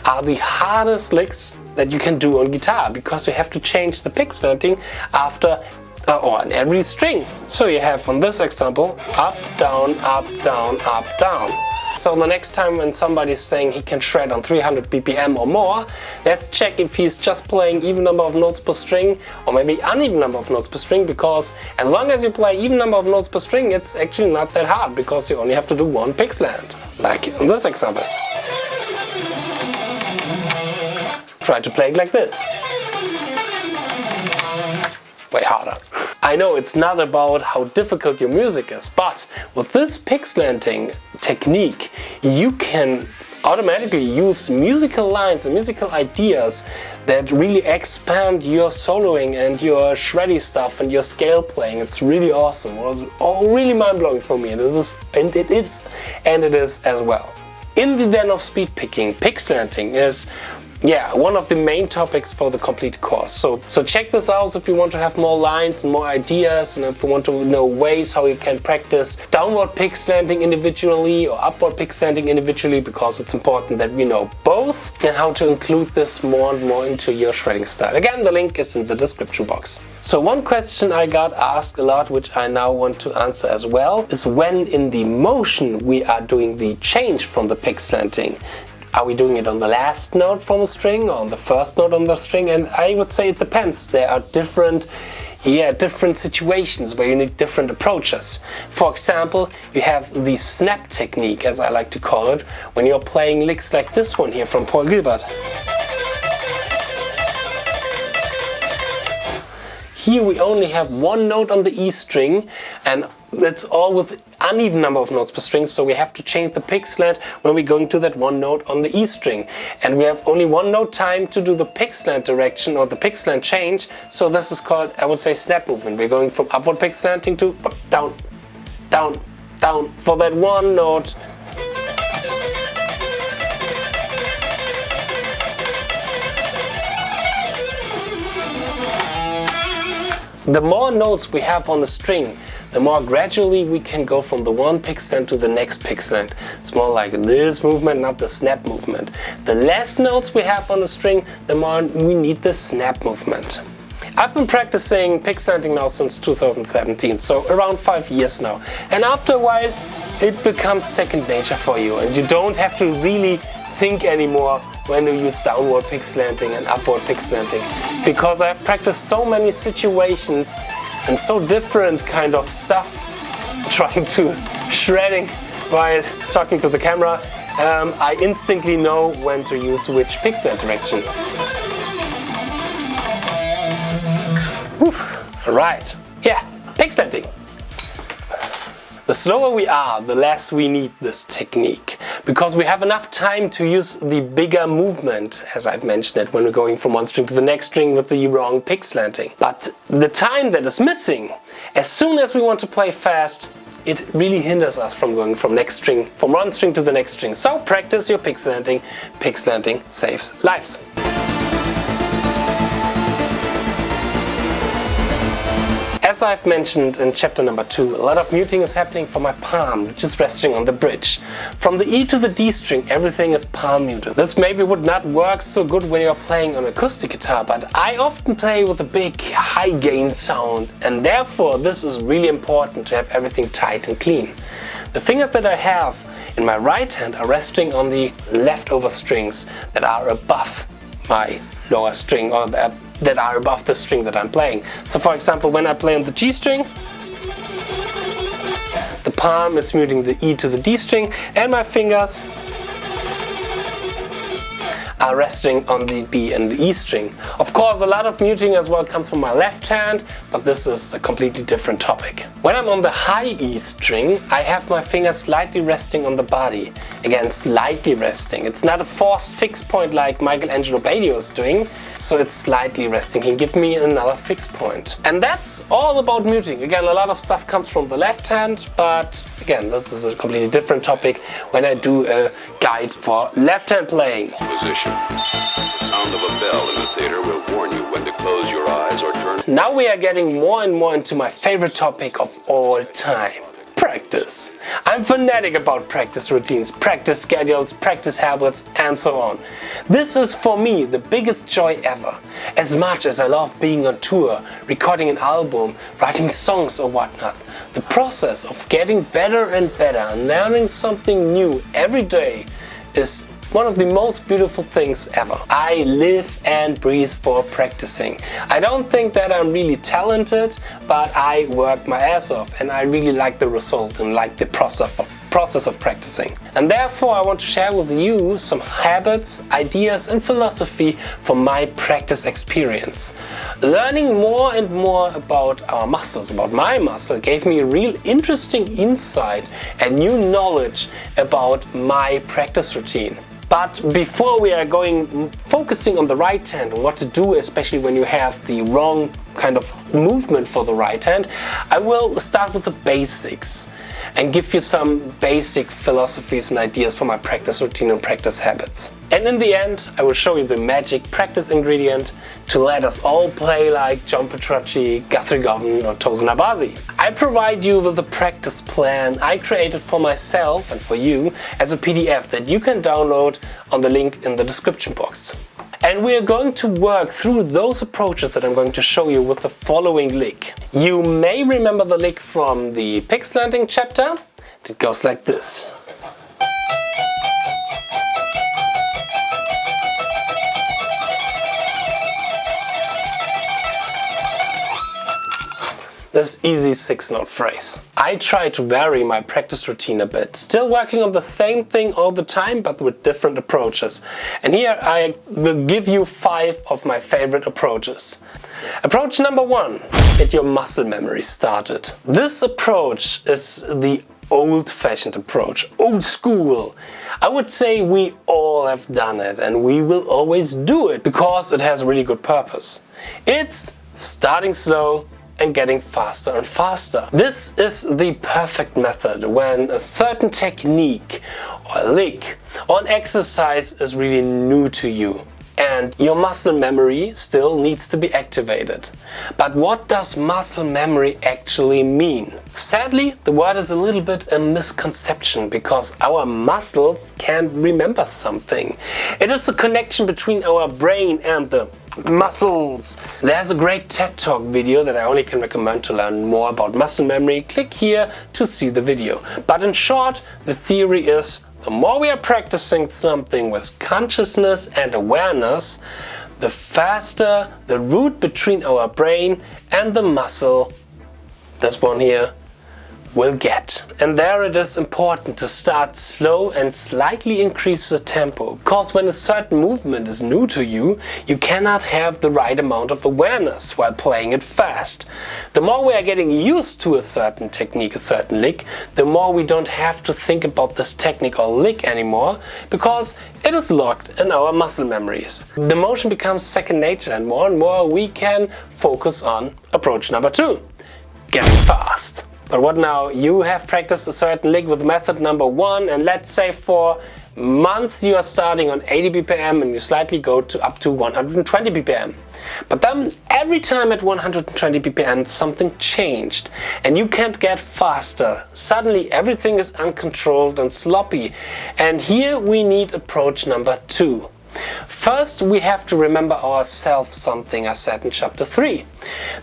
are the hardest licks that you can do on guitar, because you have to change the pick slanting after or on every string. So you have on this example up, down, up, down, up, down. So the next time when somebody is saying he can shred on 300 BPM or more, let's check if he's just playing even number of notes per string or maybe uneven number of notes per string, because as long as you play even number of notes per string, it's actually not that hard, because you only have to do one pick slant, like in this example. Try to play it like this. Way harder. I know it's not about how difficult your music is, but with this pick slanting technique, you can automatically use musical lines and musical ideas that really expand your soloing and your shreddy stuff and your scale playing. It's really awesome. It was all really mind-blowing for me, and it is as well. In the ZEN of Speedpicking, pick slanting is one of the main topics for the complete course. So check this out if you want to have more lines and more ideas, and if you want to know ways how you can practice downward pick slanting individually or upward pick slanting individually, because it's important that we know both, and how to include this more and more into your shredding style. Again, the link is in the description box. So one question I got asked a lot, which I now want to answer as well, is when in the motion we are doing the change from the pick slanting. Are we doing it on the last note from a string or on the first note on the string? And I would say it depends. There are different different situations where you need different approaches. For example, you have the snap technique, as I like to call it, when you're playing licks like this one here from Paul Gilbert. Here we only have one note on the E string, and that's all with uneven number of notes per string, so we have to change the pick slant when we're going to that one note on the E string. And we have only one note time to do the pick slant direction or the pick slant change, so this is called, I would say, snap movement. We're going from upward pick slanting to up, down, down, down for that one note. The more notes we have on the string, the more gradually we can go from the one pick slant to the next pick slant. It's more like this movement, not the snap movement. The less notes we have on the string, the more we need the snap movement. I've been practicing pick slanting now since 2017, so around 5 years now. And after a while, it becomes second nature for you, and you don't have to really think anymore when you use downward pick slanting and upward pick slanting, because I've practiced so many situations and so different kind of stuff, trying to shredding while talking to the camera. I instantly know when to use which pick slant direction. Right, yeah, pick slanting. The slower we are, the less we need this technique, because we have enough time to use the bigger movement, as I've mentioned it, when we're going from one string to the next string with the wrong pick slanting. But the time that is missing, as soon as we want to play fast, it really hinders us from going from one string to the next string. So practice your pick slanting. Pick slanting saves lives. As I've mentioned in chapter number 2, a lot of muting is happening for my palm, which is resting on the bridge. From the E to the D string, everything is palm muted. This maybe would not work so good when you're playing on acoustic guitar, but I often play with a big high gain sound, and therefore this is really important to have everything tight and clean. The fingers that I have in my right hand are resting on the leftover strings that are above my lower string, or that are above the string that I'm playing. So for example, when I play on the G string, the palm is muting the E to the D string, and my fingers are resting on the B and the E string. Of course, a lot of muting as well comes from my left hand, but this is a completely different topic. When I'm on the high E string, I have my fingers slightly resting on the body. Again, slightly resting. It's not a forced fixed point like Michelangelo Badio is doing, so it's slightly resting. He gives me another fixed point. And that's all about muting. Again, a lot of stuff comes from the left hand, but again, this is a completely different topic when I do a guide for left hand playing. Position. The sound of a bell in the theater will warn you when to close your eyes or turn. Now we are getting more and more into my favorite topic of all time. Practice. I'm fanatic about practice routines, practice schedules, practice habits, and so on. This is for me the biggest joy ever. As much as I love being on tour, recording an album, writing songs or whatnot, the process of getting better and better and learning something new every day is one of the most beautiful things ever. I live and breathe for practicing. I don't think that I'm really talented, but I work my ass off and I really like the result and like the process of practicing. And therefore I want to share with you some habits, ideas and philosophy from my practice experience. Learning more and more about our muscles, about my muscle, gave me a real interesting insight and new knowledge about my practice routine. But before we are focusing on the right hand and what to do, especially when you have the wrong kind of movement for the right hand, I will start with the basics and give you some basic philosophies and ideas for my practice routine and practice habits. And in the end, I will show you the magic practice ingredient to let us all play like John Petrucci, Guthrie Govan or Tosin Abasi. I provide you with a practice plan I created for myself and for you as a PDF that you can download on the link in the description box. And we are going to work through those approaches that I'm going to show you with the following lick. You may remember the lick from the Pickslanting chapter. It goes like this. this easy 6-note phrase. I try to vary my practice routine a bit, still working on the same thing all the time but with different approaches. And here I will give you 5 of my favorite approaches. Approach number 1, get your muscle memory started. This approach is the old-fashioned approach, old school. I would say we all have done it and we will always do it because it has a really good purpose. It's starting slow and getting faster and faster. This is the perfect method when a certain technique or a lick or an exercise is really new to you and your muscle memory still needs to be activated. But what does muscle memory actually mean? Sadly, the word is a little bit a misconception because our muscles can't remember something. It is the connection between our brain and the muscles. There's a great TED Talk video that I only can recommend to learn more about muscle memory. Click here to see the video. But in short, the theory is the more we are practicing something with consciousness and awareness, the faster the route between our brain and the muscle, this one here, will get. And there it is important to start slow and slightly increase the tempo, because when a certain movement is new to you, you cannot have the right amount of awareness while playing it fast. The more we are getting used to a certain technique, a certain lick, the more we don't have to think about this technique or lick anymore, because it is locked in our muscle memories. The motion becomes second nature and more we can focus on approach number 2, getting fast. But what now? You have practiced a certain lick with method number 1 and let's say for months you are starting on 80 BPM and you slightly go to up to 120 BPM. But then every time at 120 BPM something changed and you can't get faster. Suddenly everything is uncontrolled and sloppy. And here we need approach number 2. First, we have to remember ourselves something I said in chapter 3.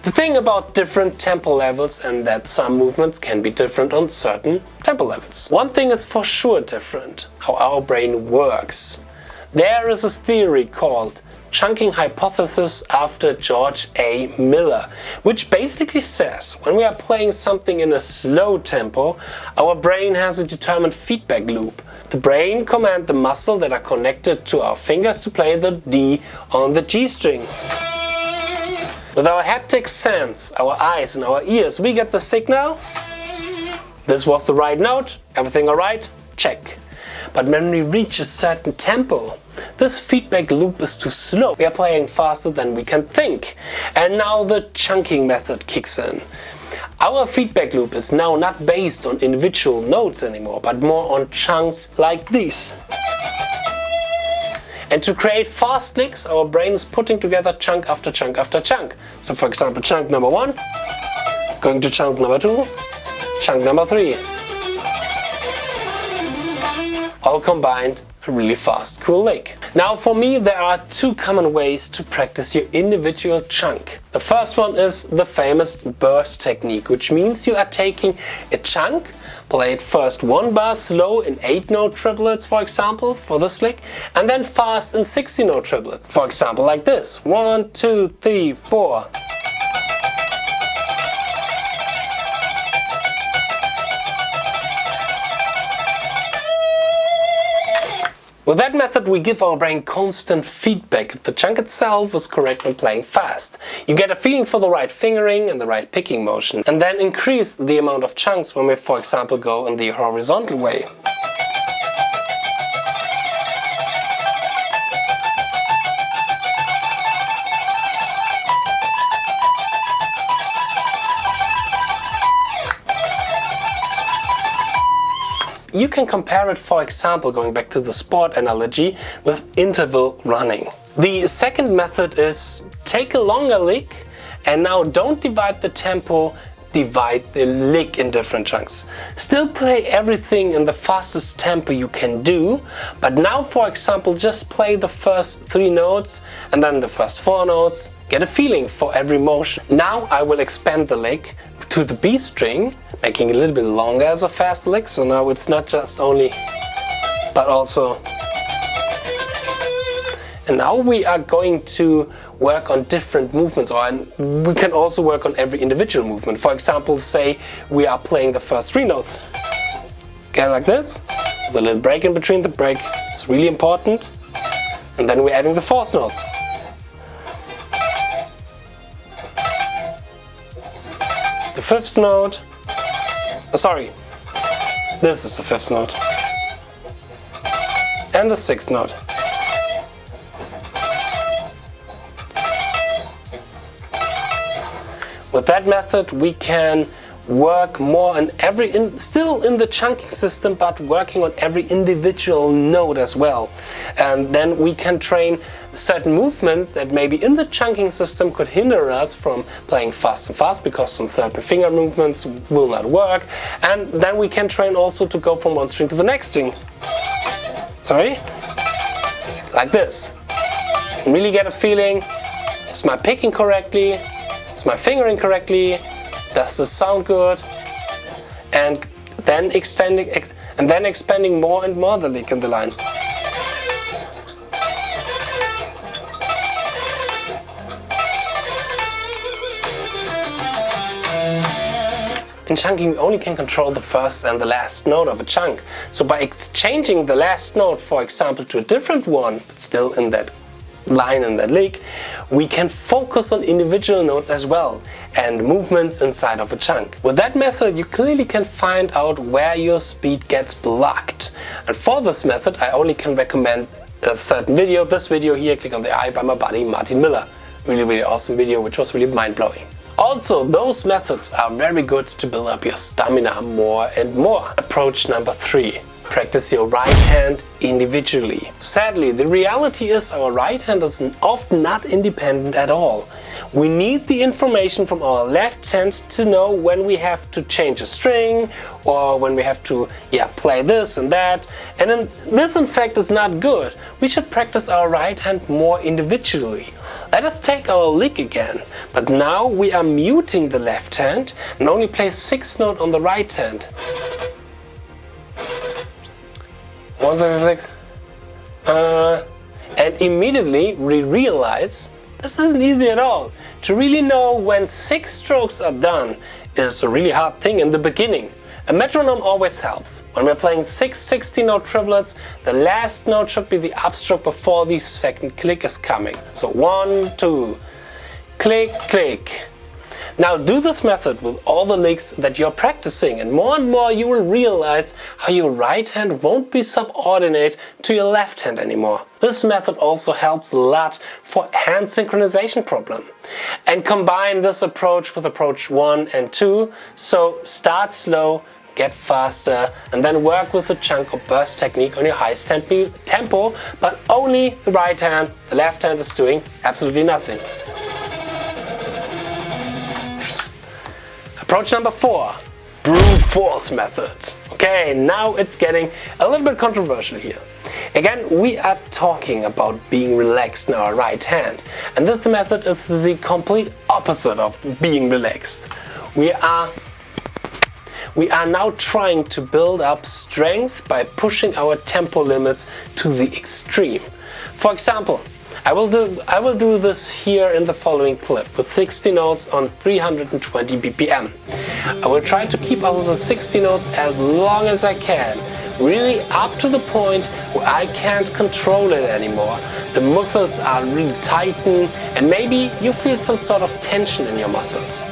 The thing about different tempo levels and that some movements can be different on certain tempo levels. One thing is for sure different, how our brain works. There is a theory called chunking hypothesis after George A. Miller, which basically says when we are playing something in a slow tempo, our brain has a determined feedback loop. The brain commands the muscles that are connected to our fingers to play the D on the G string. With our haptic sense, our eyes and our ears, we get the signal. This was the right note, everything alright? Check. But when we reach a certain tempo, this feedback loop is too slow. We are playing faster than we can think. And now the chunking method kicks in. Our feedback loop is now not based on individual notes anymore, but more on chunks like these. And to create fast licks, our brain is putting together chunk after chunk after chunk. So for example, chunk number 1, going to chunk number 2, chunk number 3. All combined, a really fast, cool lick. Now for me there are 2 common ways to practice your individual chunk. The first one is the famous burst technique, which means you are taking a chunk, play it first 1 bar slow in 8-note triplets, for example, for this lick, and then fast in 60-note triplets. For example, like this. 1, 2, 3, 4. With that method we give our brain constant feedback if the chunk itself is correct when playing fast. You get a feeling for the right fingering and the right picking motion, and then increase the amount of chunks when we, for example, go in the horizontal way. You can compare it, for example, going back to the sport analogy, with interval running. The second method is take a longer lick and now don't divide the tempo, divide the lick in different chunks. Still play everything in the fastest tempo you can do, but now, for example, just play the first 3 notes and then the first 4 notes. Get a feeling for every motion. Now I will expand the lick to the B string, making it a little bit longer as a fast lick, so now it's not just only, but also And now we are going to work on different movements, and we can also work on every individual movement. For example, say we are playing the first 3 notes. Again like this, there's a little break in between. The break is really important. And then we're adding the 4th notes. The 5th note. Sorry, this is the 5th note. And the 6th note. With that method we can work more on still in the chunking system, but working on every individual note as well. And then we can train certain movement that maybe in the chunking system could hinder us from playing fast and fast because some certain finger movements will not work. And then we can train also to go from one string to the next string. Sorry? Like this. And really get a feeling, is my picking correctly? Is my fingering correctly? Does this sound good? And then expanding more and more the lick in the line. In chunking we only can control the first and the last note of a chunk. So by exchanging the last note, for example, to a different one, but still in that line and that lick, we can focus on individual notes as well and movements inside of a chunk. With that method you clearly can find out where your speed gets blocked. And for this method I only can recommend a certain video. This video here, Click on the Eye, by my buddy Martin Miller. Really awesome video, which was really mind-blowing. Also, those methods are very good to build up your stamina more and more. Approach number 3. Practice your right hand individually. Sadly, the reality is our right hand is often not independent at all. We need the information from our left hand to know when we have to change a string or when we have to play this and that. And then this in fact is not good. We should practice our right hand more individually. Let us take our lick again, but now we are muting the left hand and only play 6th note on the right hand. 1, 7, 6. And immediately we realize this isn't easy at all. To really know when 6 strokes are done is a really hard thing in the beginning. A metronome always helps. When we're playing 6 16-note triplets, the last note should be the upstroke before the second click is coming. So 1, 2, click, click. Now do this method with all the licks that you're practicing, and more you will realize how your right hand won't be subordinate to your left hand anymore. This method also helps a lot for hand synchronization problem. And combine this approach with approach 1 and 2, so start slow, get faster, and then work with the chunk or burst technique on your highest tempo, but only the right hand. The left hand is doing absolutely nothing. Approach number 4, brute force method. Okay, now it's getting a little bit controversial here. Again, we are talking about being relaxed in our right hand, and this method is the complete opposite of being relaxed. We are now trying to build up strength by pushing our tempo limits to the extreme. For example, I will do this here in the following clip with 60 notes on 320 BPM. I will try to keep all of the 60 notes as long as I can, really up to the point where I can't control it anymore. The muscles are really tightened and maybe you feel some sort of tension in your muscles.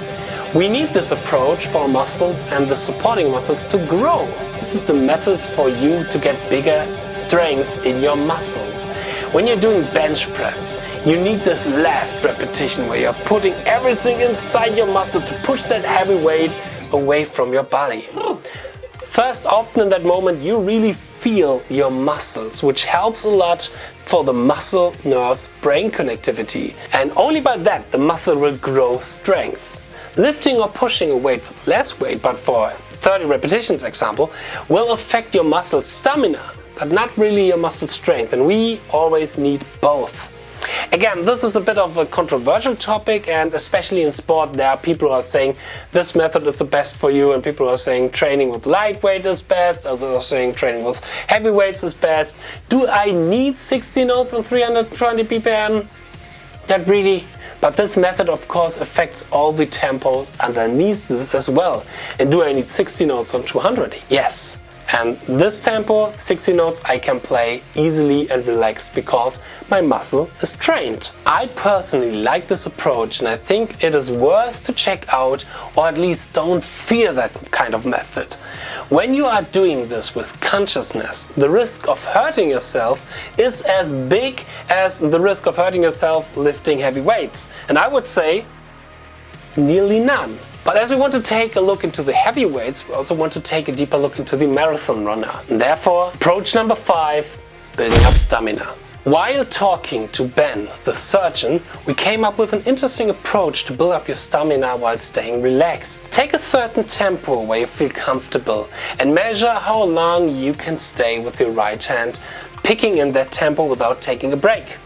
We need this approach for our muscles and the supporting muscles to grow. This is the method for you to get bigger strength in your muscles. When you're doing bench press, you need this last repetition where you're putting everything inside your muscle to push that heavy weight away from your body. First, often in that moment, you really feel your muscles, which helps a lot for the muscle, nerves, brain connectivity. And only by that, the muscle will grow strength. Lifting or pushing a weight with less weight, but for 30 repetitions example, will affect your muscle stamina, but not really your muscle strength, and we always need both. Again, this is a bit of a controversial topic, and especially in sport there are people who are saying this method is the best for you, and people who are saying training with lightweight is best, others are saying training with heavyweights is best. Do I need 60 notes and 320 ppm? Not really. But this method of course affects all the tempos underneath this as well. And do I need 60 notes on 200? Yes. And this tempo, 60 notes, I can play easily and relaxed because my muscle is trained. I personally like this approach, and I think it is worth to check out, or at least don't fear that kind of method. When you are doing this with consciousness, the risk of hurting yourself is as big as the risk of hurting yourself lifting heavy weights. And I would say nearly none. But as we want to take a look into the heavyweights, we also want to take a deeper look into the marathon runner. And therefore, approach number 5, building up stamina. While talking to Ben, the surgeon, we came up with an interesting approach to build up your stamina while staying relaxed. Take a certain tempo where you feel comfortable and measure how long you can stay with your right hand, picking in that tempo without taking a break.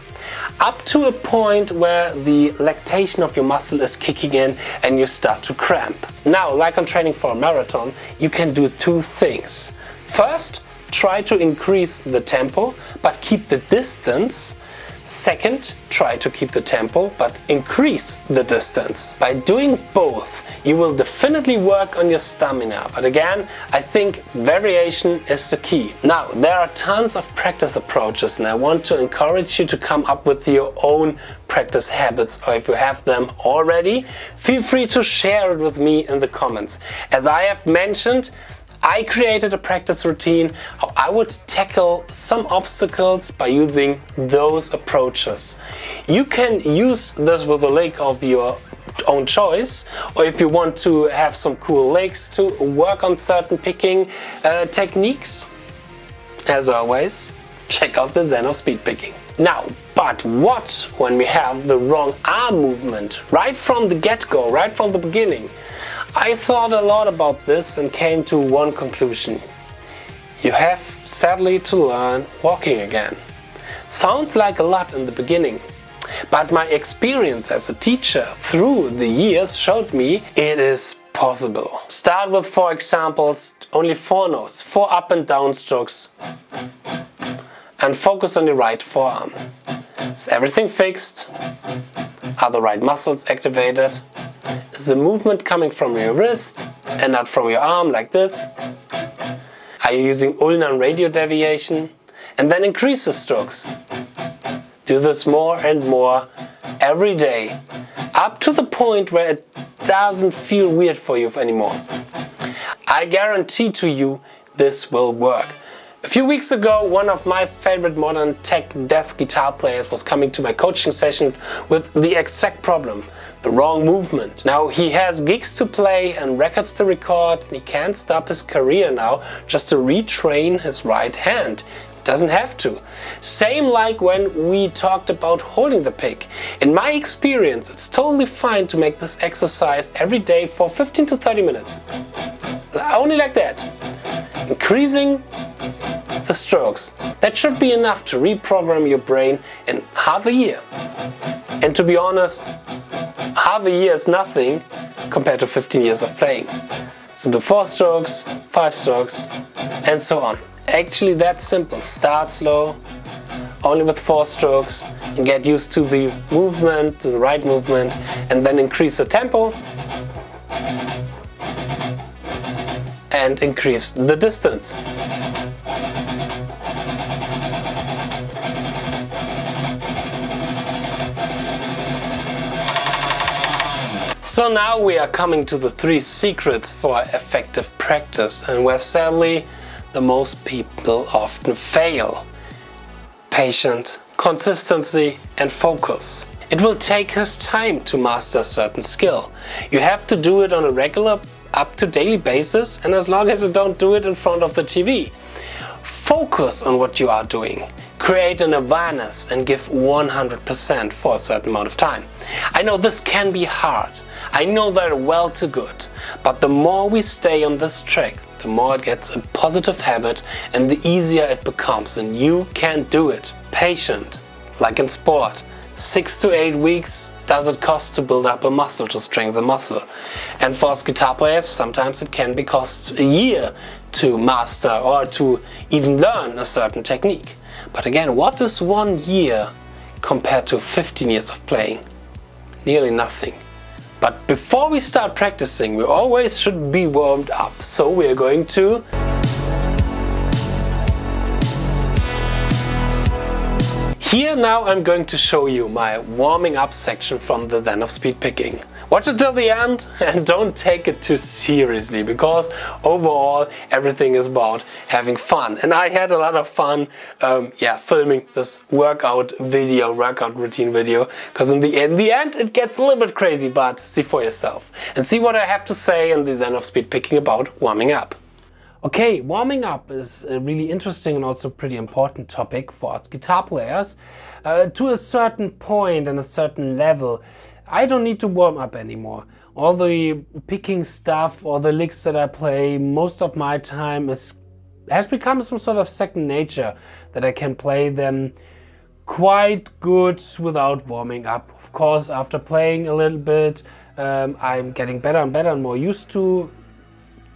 Up to a point where the lactation of your muscle is kicking in and you start to cramp. Now, like I'm training for a marathon, you can do 2 things. First, try to increase the tempo but keep the distance. Second, try to keep the tempo but increase the distance. By doing both, you will definitely work on your stamina, but again, I think variation is the key. Now, there are tons of practice approaches, and I want to encourage you to come up with your own practice habits, or if you have them already, feel free to share it with me in the comments. As I have mentioned, I created a practice routine how I would tackle some obstacles by using those approaches. You can use this with a leg of your own choice, or if you want to have some cool legs to work on certain picking techniques, as always, check out the ZEN of Speedpicking. Now, but what when we have the wrong arm movement right from the get-go, right from the beginning? I thought a lot about this and came to one conclusion. You have sadly to learn walking again. Sounds like a lot in the beginning, but my experience as a teacher through the years showed me it is possible. Start with 4 examples, only 4 notes, 4 up and down strokes, and focus on the right forearm. Is everything fixed? Are the right muscles activated? Is the movement coming from your wrist and not from your arm like this? Are you using ulnar and radial deviation? And then increase the strokes. Do this more and more every day, up to the point where it doesn't feel weird for you anymore. I guarantee to you this will work. A few weeks ago, one of my favorite modern tech death guitar players was coming to my coaching session with the exact problem, the wrong movement. Now he has gigs to play and records to record, and he can't stop his career now just to retrain his right hand. Doesn't have to. Same like when we talked about holding the pick. In my experience, it's totally fine to make this exercise every day for 15 to 30 minutes. Only like that. Increasing the strokes. That should be enough to reprogram your brain in half a year. And to be honest, half a year is nothing compared to 15 years of playing. So do 4 strokes, 5 strokes, and so on. Actually that's simple. Start slow, only with 4 strokes, and get used to the movement, to the right movement, and then increase the tempo and increase the distance. So now we are coming to the 3 secrets for effective practice, and where sadly the most people often fail. Patience, consistency and focus. It will take us time to master a certain skill. You have to do it on a regular, up to daily basis, and as long as you don't do it in front of the TV. Focus on what you are doing. Create an awareness and give 100% for a certain amount of time. I know this can be hard. I know that well too good. But the more we stay on this track, the more it gets a positive habit and the easier it becomes, and you can do it. Patient, like in sport. 6 to 8 weeks does it cost to build up a muscle, to strengthen muscle. And for us guitar players, sometimes it can be cost a year to master or to even learn a certain technique. But again, what is 1 year compared to 15 years of playing? Nearly nothing. But before we start practicing, we always should be warmed up. So we are going to Here now I'm going to show you my warming up section from the ZEN of Speedpicking. Watch it till the end and don't take it too seriously, because overall everything is about having fun. And I had a lot of fun filming this workout routine video, because in the end it gets a little bit crazy, but see for yourself. And see what I have to say in the ZEN of Speedpicking about warming up. Okay, warming up is a really interesting and also pretty important topic for us guitar players. To a certain point and a certain level, I don't need to warm up anymore. All the picking stuff or the licks that I play most of my time has become some sort of second nature, that I can play them quite good without warming up. Of course, after playing a little bit, I'm getting better and better and more used to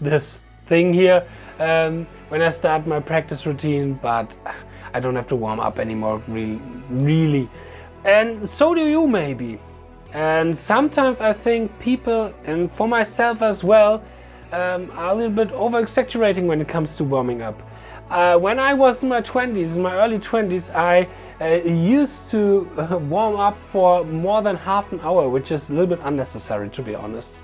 this thing here when I start my practice routine, but I don't have to warm up anymore, really. And so do you maybe. And sometimes I think people, and for myself as well, are a little bit over-exaggerating when it comes to warming up. When I was in my 20s, in my early 20s, I used to warm up for more than half an hour, which is a little bit unnecessary, to be honest.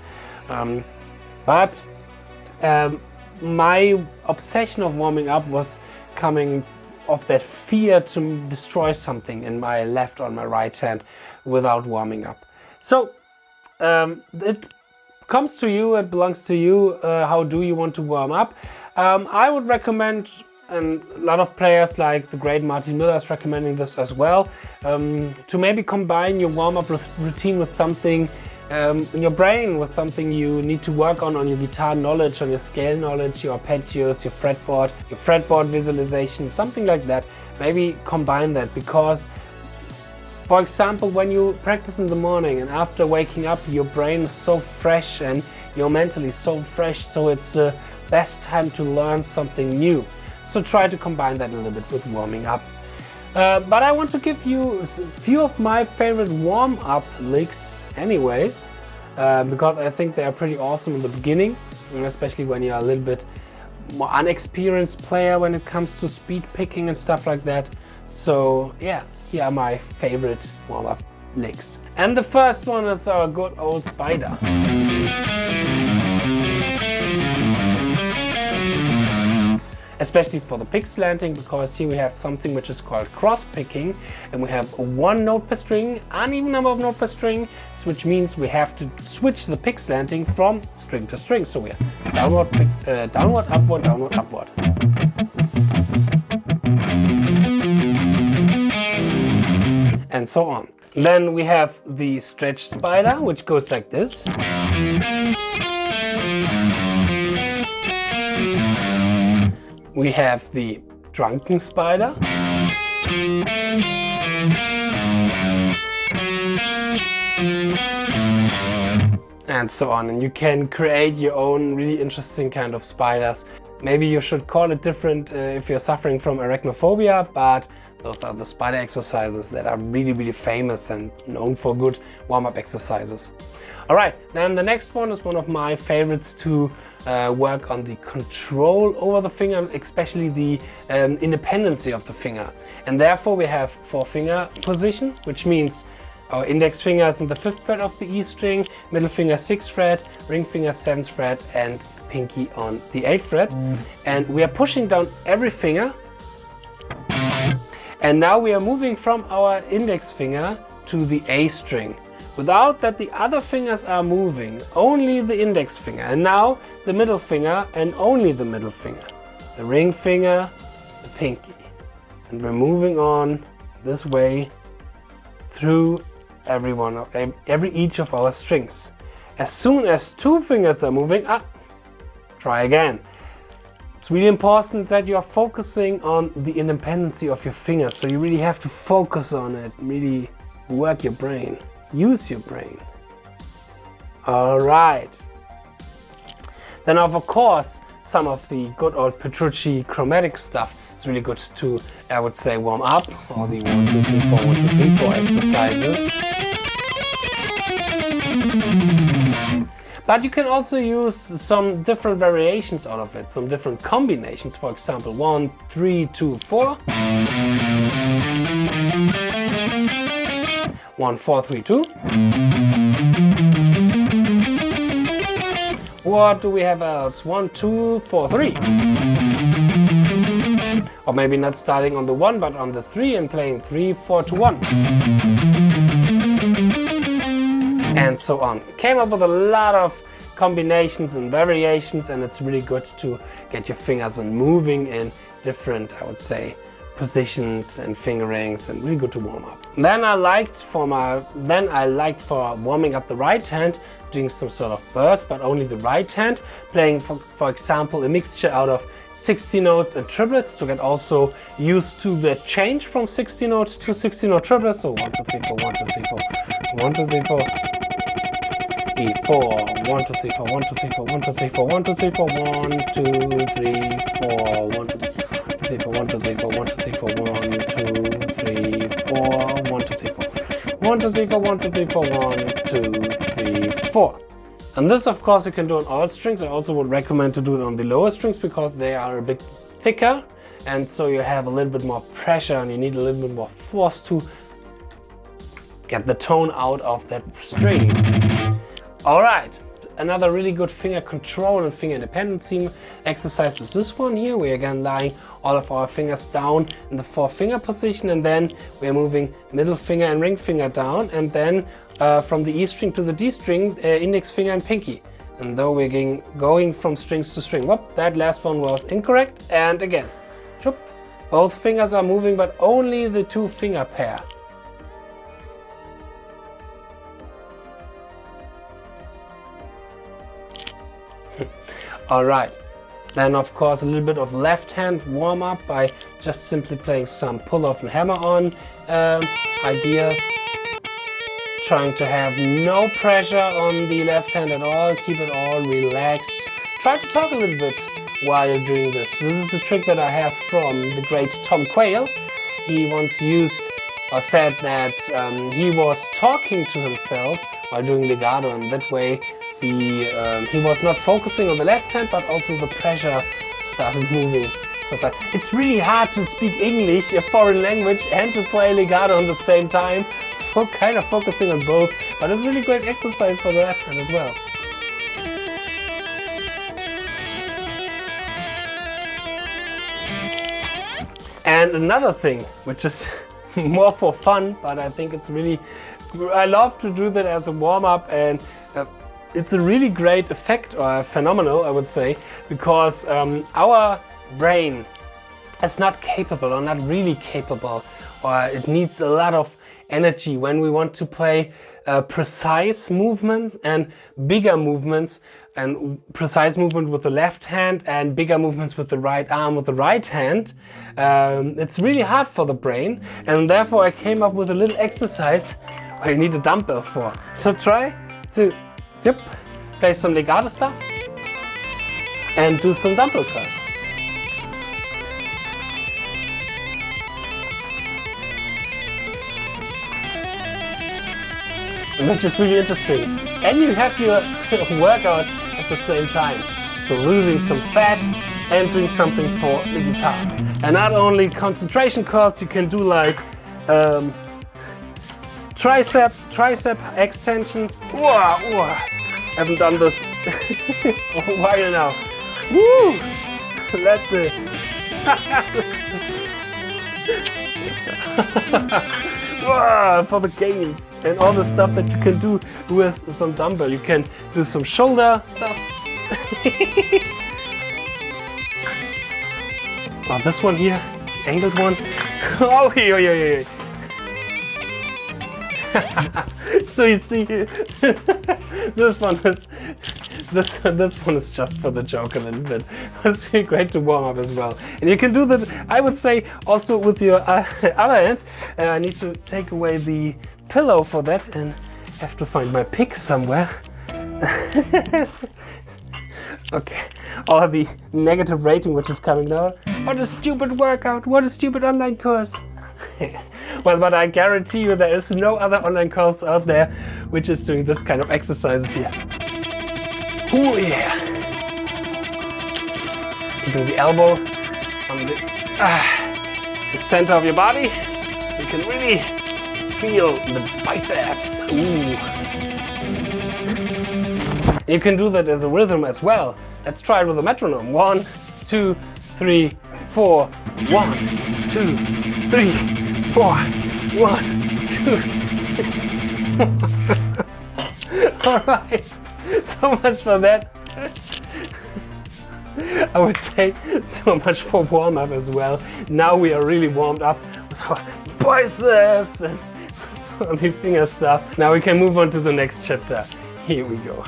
My obsession of warming up was coming of that fear to destroy something in my left or my right hand without warming up. So it comes to you, it belongs to you. How do you want to warm up? I would recommend, and a lot of players like the great Martin Miller is recommending this as well, to maybe combine your warm-up routine with something in your brain, with something you need to work on your guitar knowledge, on your scale knowledge, your arpeggios, your fretboard visualization, something like that. Maybe combine that, because for example, when you practice in the morning and after waking up, your brain is so fresh and you're mentally so fresh, so it's the best time to learn something new. So try to combine that a little bit with warming up. But I want to give you a few of my favorite warm-up licks anyways, because I think they are pretty awesome in the beginning, and especially when you're a little bit more unexperienced player when it comes to speed picking and stuff like that. So yeah, here are my favorite warm-up licks. And the first one is our good old spider. Especially for the Pickslanting, because here we have something which is called cross picking, and we have 1 note per string, uneven number of notes per string, which means we have to switch the Pickslanting from string to string. So we are downward, upward, downward, upward. And so on. Then we have the stretched spider, which goes like this. We have the drunken spider. And so on. And you can create your own really interesting kind of spiders. Maybe you should call it different if you're suffering from arachnophobia, but those are the spider exercises that are really famous and known for good warm-up exercises. Alright, then the next one is one of my favorites to work on the control over the finger, especially the independency of the finger. And therefore we have 4-finger position, which means our index finger is in the 5th fret of the E string, middle finger 6th fret, ring finger 7th fret, and pinky on the 8th fret. And we are pushing down every finger. And now we are moving from our index finger to the A string. Without that the other fingers are moving, only the index finger, and now the middle finger and only the middle finger. The ring finger, the pinky. And we're moving on this way through each of our strings. As soon as 2 fingers are moving up, try again. It's really important that you are focusing on the independency of your fingers, so you really have to focus on it, really work your brain, use your brain. All right. Then of course, some of the good old Petrucci chromatic stuff. It's really good to, I would say, warm up, or the 1, 2, 3, 4, 1, 2, 3, 4 exercises. But you can also use some different variations out of it, some different combinations. For example, 1, 3, 2, 4. 1, 4, 3, 2. What do we have else? 1, 2, 4, 3. Or maybe not starting on the 1 but on the 3 and playing 3, 4 to 1. And so on. Came up with a lot of combinations and variations, and it's really good to get your fingers moving in different, I would say, positions and fingerings, and really good to warm up. Then I liked for warming up the right hand, doing some sort of burst, but only the right hand, playing for example a mixture out of 60 notes and triplets to get also used to the change from 60 notes to 60 note triplets. So 1, 2, 3, 4, 1, 2, 3, 4, 1, 2, 3, 4, E4, 1, 2, 3, 4, 1, 2, 3, 4, 1, 2, 3, 4, 1, 2, 3, 4, 1, 2, 3, 4, 1, 2, 3, 4, 1, 2, 3, 4, 1, 2, 3, 4, 1, 2, 3, 4, 1, 2, 3, 4, 1, 2, 3, 4, 1, 2, 3, 4, 1, 2, 3, 4. And this, of course, you can do on all strings. I also would recommend to do it on the lower strings because they are a bit thicker, and so you have a little bit more pressure and you need a little bit more force to get the tone out of that string. All right, another really good finger control and finger independency exercise is this one here. We're again lying all of our fingers down in the 4-finger position, and then we're moving middle finger and ring finger down, and then from the E string to the D string, index finger and pinky. And though we're going from strings to string. Whoop, that last one was incorrect. And again, whoop, both fingers are moving, but only the 2-finger pair. All right. Then of course a little bit of left hand warm up by just simply playing some pull off and hammer on ideas. Trying to have no pressure on the left hand at all, keep it all relaxed. Try to talk a little bit while you're doing this. This is a trick that I have from the great Tom Quayle. He once used or said that he was talking to himself while doing legato, and that way he was not focusing on the left hand, but also the pressure started moving so fast. It's really hard to speak English, a foreign language, and to play legato at the same time. So kind of focusing on both, but it's really great exercise for the left hand as well. And another thing, which is more for fun, but I think it's really, I love to do that as a warm-up, and it's a really great effect, or phenomenal, I would say, because our brain is not capable, or not really capable, or it needs a lot of energy when we want to play precise movements and bigger movements, and precise movement with the left hand and bigger movements with the right arm with the right hand. It's really hard for the brain, and therefore I came up with a little exercise where you need a dumbbell for. So try to play some legato stuff and do some dumbbell curls. Which is really interesting. And you have your workout at the same time. So losing some fat and doing something for the guitar. And not only concentration curls, you can do like tricep extensions. Haven't done this a while now. Woo! Let the for the gains and all the stuff that you can do with some dumbbell. You can do some shoulder stuff. Oh, this one here, the angled one. Oh, yeah. So you see, this one is just for the joke a little bit. It's really great to warm up as well. And you can do that, I would say, also with your other hand. I need to take away the pillow for that and have to find my pick somewhere. Okay, or the negative rating which is coming now. What a stupid workout, what a stupid online course. Well, but I guarantee you there is no other online course out there which is doing this kind of exercises here. Oh yeah. Keeping the elbow on the center of your body so you can really feel the biceps. Ooh. You can do that as a rhythm as well. Let's try it with a metronome. 1, 2, 3, 4. 1, 2, 3, 4. 1, 2. Alright, so much for that. I would say so much for warm-up as well. Now we are really warmed up with our biceps and all the finger stuff. Now we can move on to the next chapter. Here we go.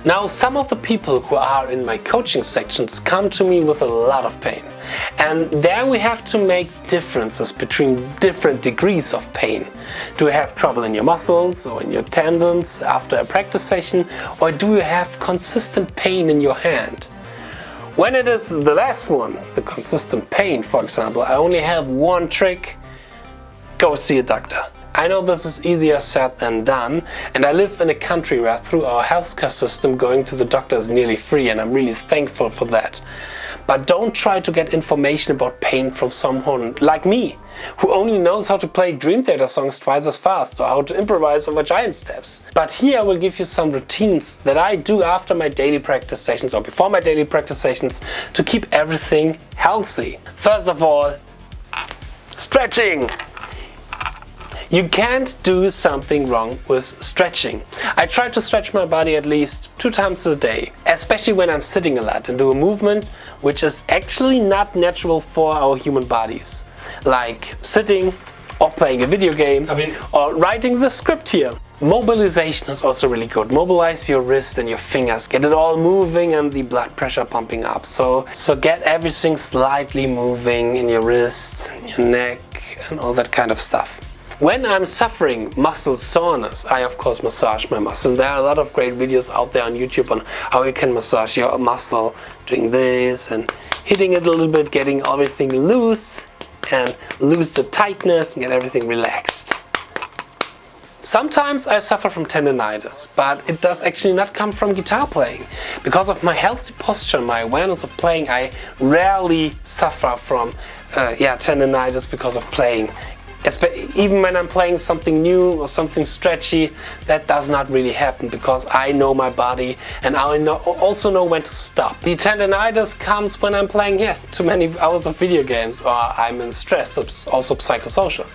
Now, some of the people who are in my coaching sections come to me with a lot of pain. And there we have to make differences between different degrees of pain. Do you have trouble in your muscles or in your tendons after a practice session? Or do you have consistent pain in your hand? When it is the last one, the consistent pain, for example, I only have one trick: go see a doctor. I know this is easier said than done, and I live in a country where through our healthcare system going to the doctor is nearly free, and I'm really thankful for that. But don't try to get information about pain from someone like me, who only knows how to play Dream Theater songs twice as fast or how to improvise over giant steps. But here I will give you some routines that I do after my daily practice sessions or before my daily practice sessions to keep everything healthy. First of all, stretching. You can't do something wrong with stretching. I try to stretch my body at least 2 times a day, especially when I'm sitting a lot and do a movement which is actually not natural for our human bodies, like sitting or playing a video game or writing the script here. Mobilization is also really good. Mobilize your wrist and your fingers, get it all moving and the blood pressure pumping up. So get everything slightly moving in your wrist, your neck and all that kind of stuff. When I'm suffering muscle soreness, I of course massage my muscle. There are a lot of great videos out there on YouTube on how you can massage your muscle, doing this and hitting it a little bit, getting everything loose and lose the tightness and get everything relaxed. Sometimes I suffer from tendinitis, but it does actually not come from guitar playing. Because of my healthy posture, my awareness of playing, I rarely suffer from tendinitis because of playing. Even when I'm playing something new or something stretchy, that does not really happen because I know my body and I also know when to stop. The tendinitis comes when I'm playing too many hours of video games or I'm in stress, it's also psychosocial.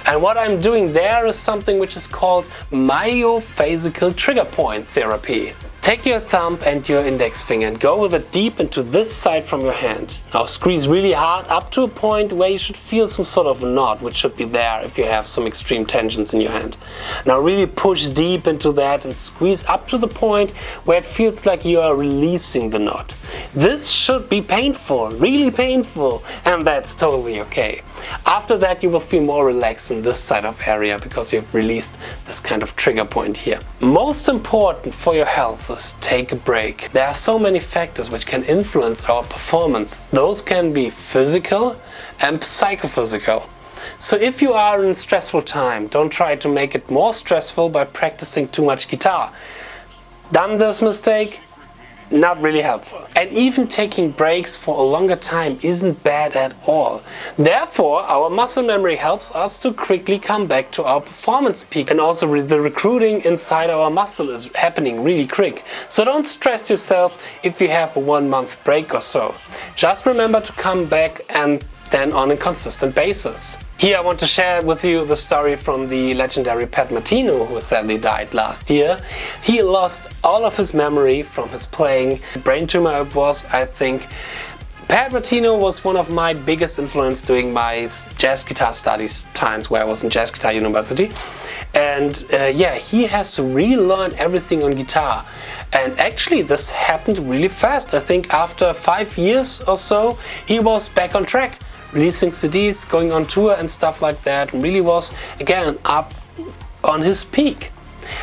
And what I'm doing there is something which is called myofascial trigger point therapy. Take your thumb and your index finger and go with it deep into this side from your hand. Now squeeze really hard up to a point where you should feel some sort of knot, which should be there if you have some extreme tensions in your hand. Now really push deep into that and squeeze up to the point where it feels like you are releasing the knot. This should be painful, really painful, and that's totally okay. After that you will feel more relaxed in this side of area because you've released this kind of trigger point here. Most important for your health is take a break. There are so many factors which can influence our performance. Those can be physical and psychophysical. So if you are in a stressful time, don't try to make it more stressful by practicing too much guitar. Done this mistake? Not really helpful. And even taking breaks for a longer time isn't bad at all. Therefore, our muscle memory helps us to quickly come back to our performance peak. And also the recruiting inside our muscle is happening really quick. So don't stress yourself if you have a 1 month break or so. Just remember to come back and then on a consistent basis. Here I want to share with you the story from the legendary Pat Martino, who sadly died last year. He lost all of his memory from his playing. Brain tumor it was, I think. Pat Martino was one of my biggest influence during my jazz guitar studies times where I was in Jazz Guitar University. And he has to relearn everything on guitar. And actually this happened really fast. I think after 5 years or so, he was back on track. releasing CDs, going on tour and stuff like that, and really was again up on his peak.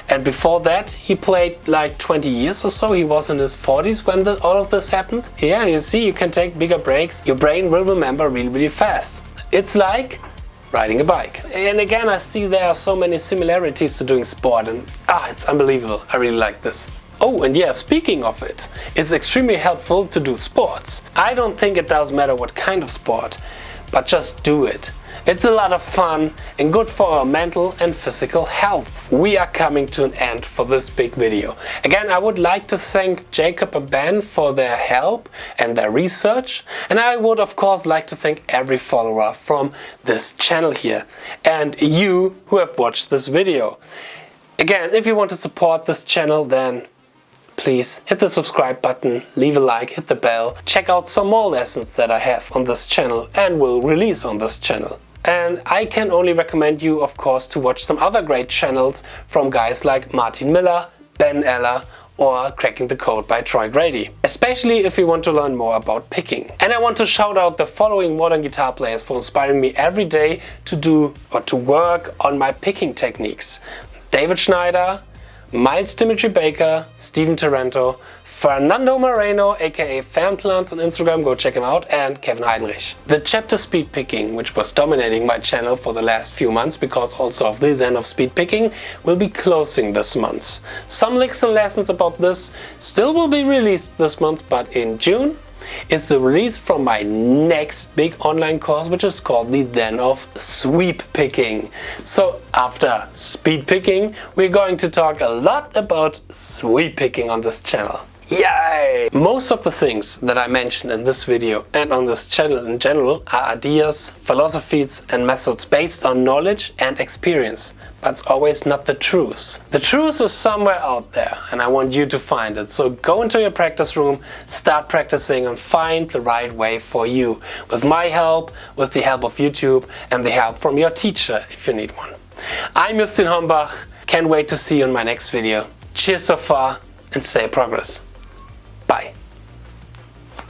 And before that he played like 20 years or so. He was in his 40s when all of this happened. Yeah, you see, you can take bigger breaks. Your brain will remember really fast. It's like riding a bike. And again, I see there are so many similarities to doing sport, and it's unbelievable. I really like this. Oh, and yeah, speaking of it, it's extremely helpful to do sports. I don't think it does matter what kind of sport, but just do it. It's a lot of fun and good for our mental and physical health. We are coming to an end for this big video. Again, I would like to thank Jacob and Ben for their help and their research. And I would of course like to thank every follower from this channel here. And you who have watched this video. Again, if you want to support this channel, then please hit the subscribe button, leave a like, hit the bell. Check out some more lessons that I have on this channel and will release on this channel. And I can only recommend you, of course, to watch some other great channels from guys like Martin Miller, Ben Eller, or Cracking the Code by Troy Grady. Especially if you want to learn more about picking. And I want to shout out the following modern guitar players for inspiring me every day to do or to work on my picking techniques. David Schneider, Miles Dimitri Baker, Steven Taranto, Fernando Moreno, aka Fanplants on Instagram, go check him out, and Kevin Heinrich. The chapter Speedpicking, which was dominating my channel for the last few months because also of the ZEN of Speedpicking, will be closing this month. Some licks and lessons about this still will be released this month, but in June is the release from my next big online course, which is called the ZEN of Sweepicking. So after Speedpicking, we're going to talk a lot about sweepicking on this channel. Yay! Most of the things that I mentioned in this video and on this channel in general are ideas, philosophies and methods based on knowledge and experience, but it's always not the truth. The truth is somewhere out there and I want you to find it. So go into your practice room, start practicing and find the right way for you. With my help, with the help of YouTube and the help from your teacher if you need one. I'm Justin Hombach. Can't wait to see you in my next video. Cheers so far and stay progress. Bye.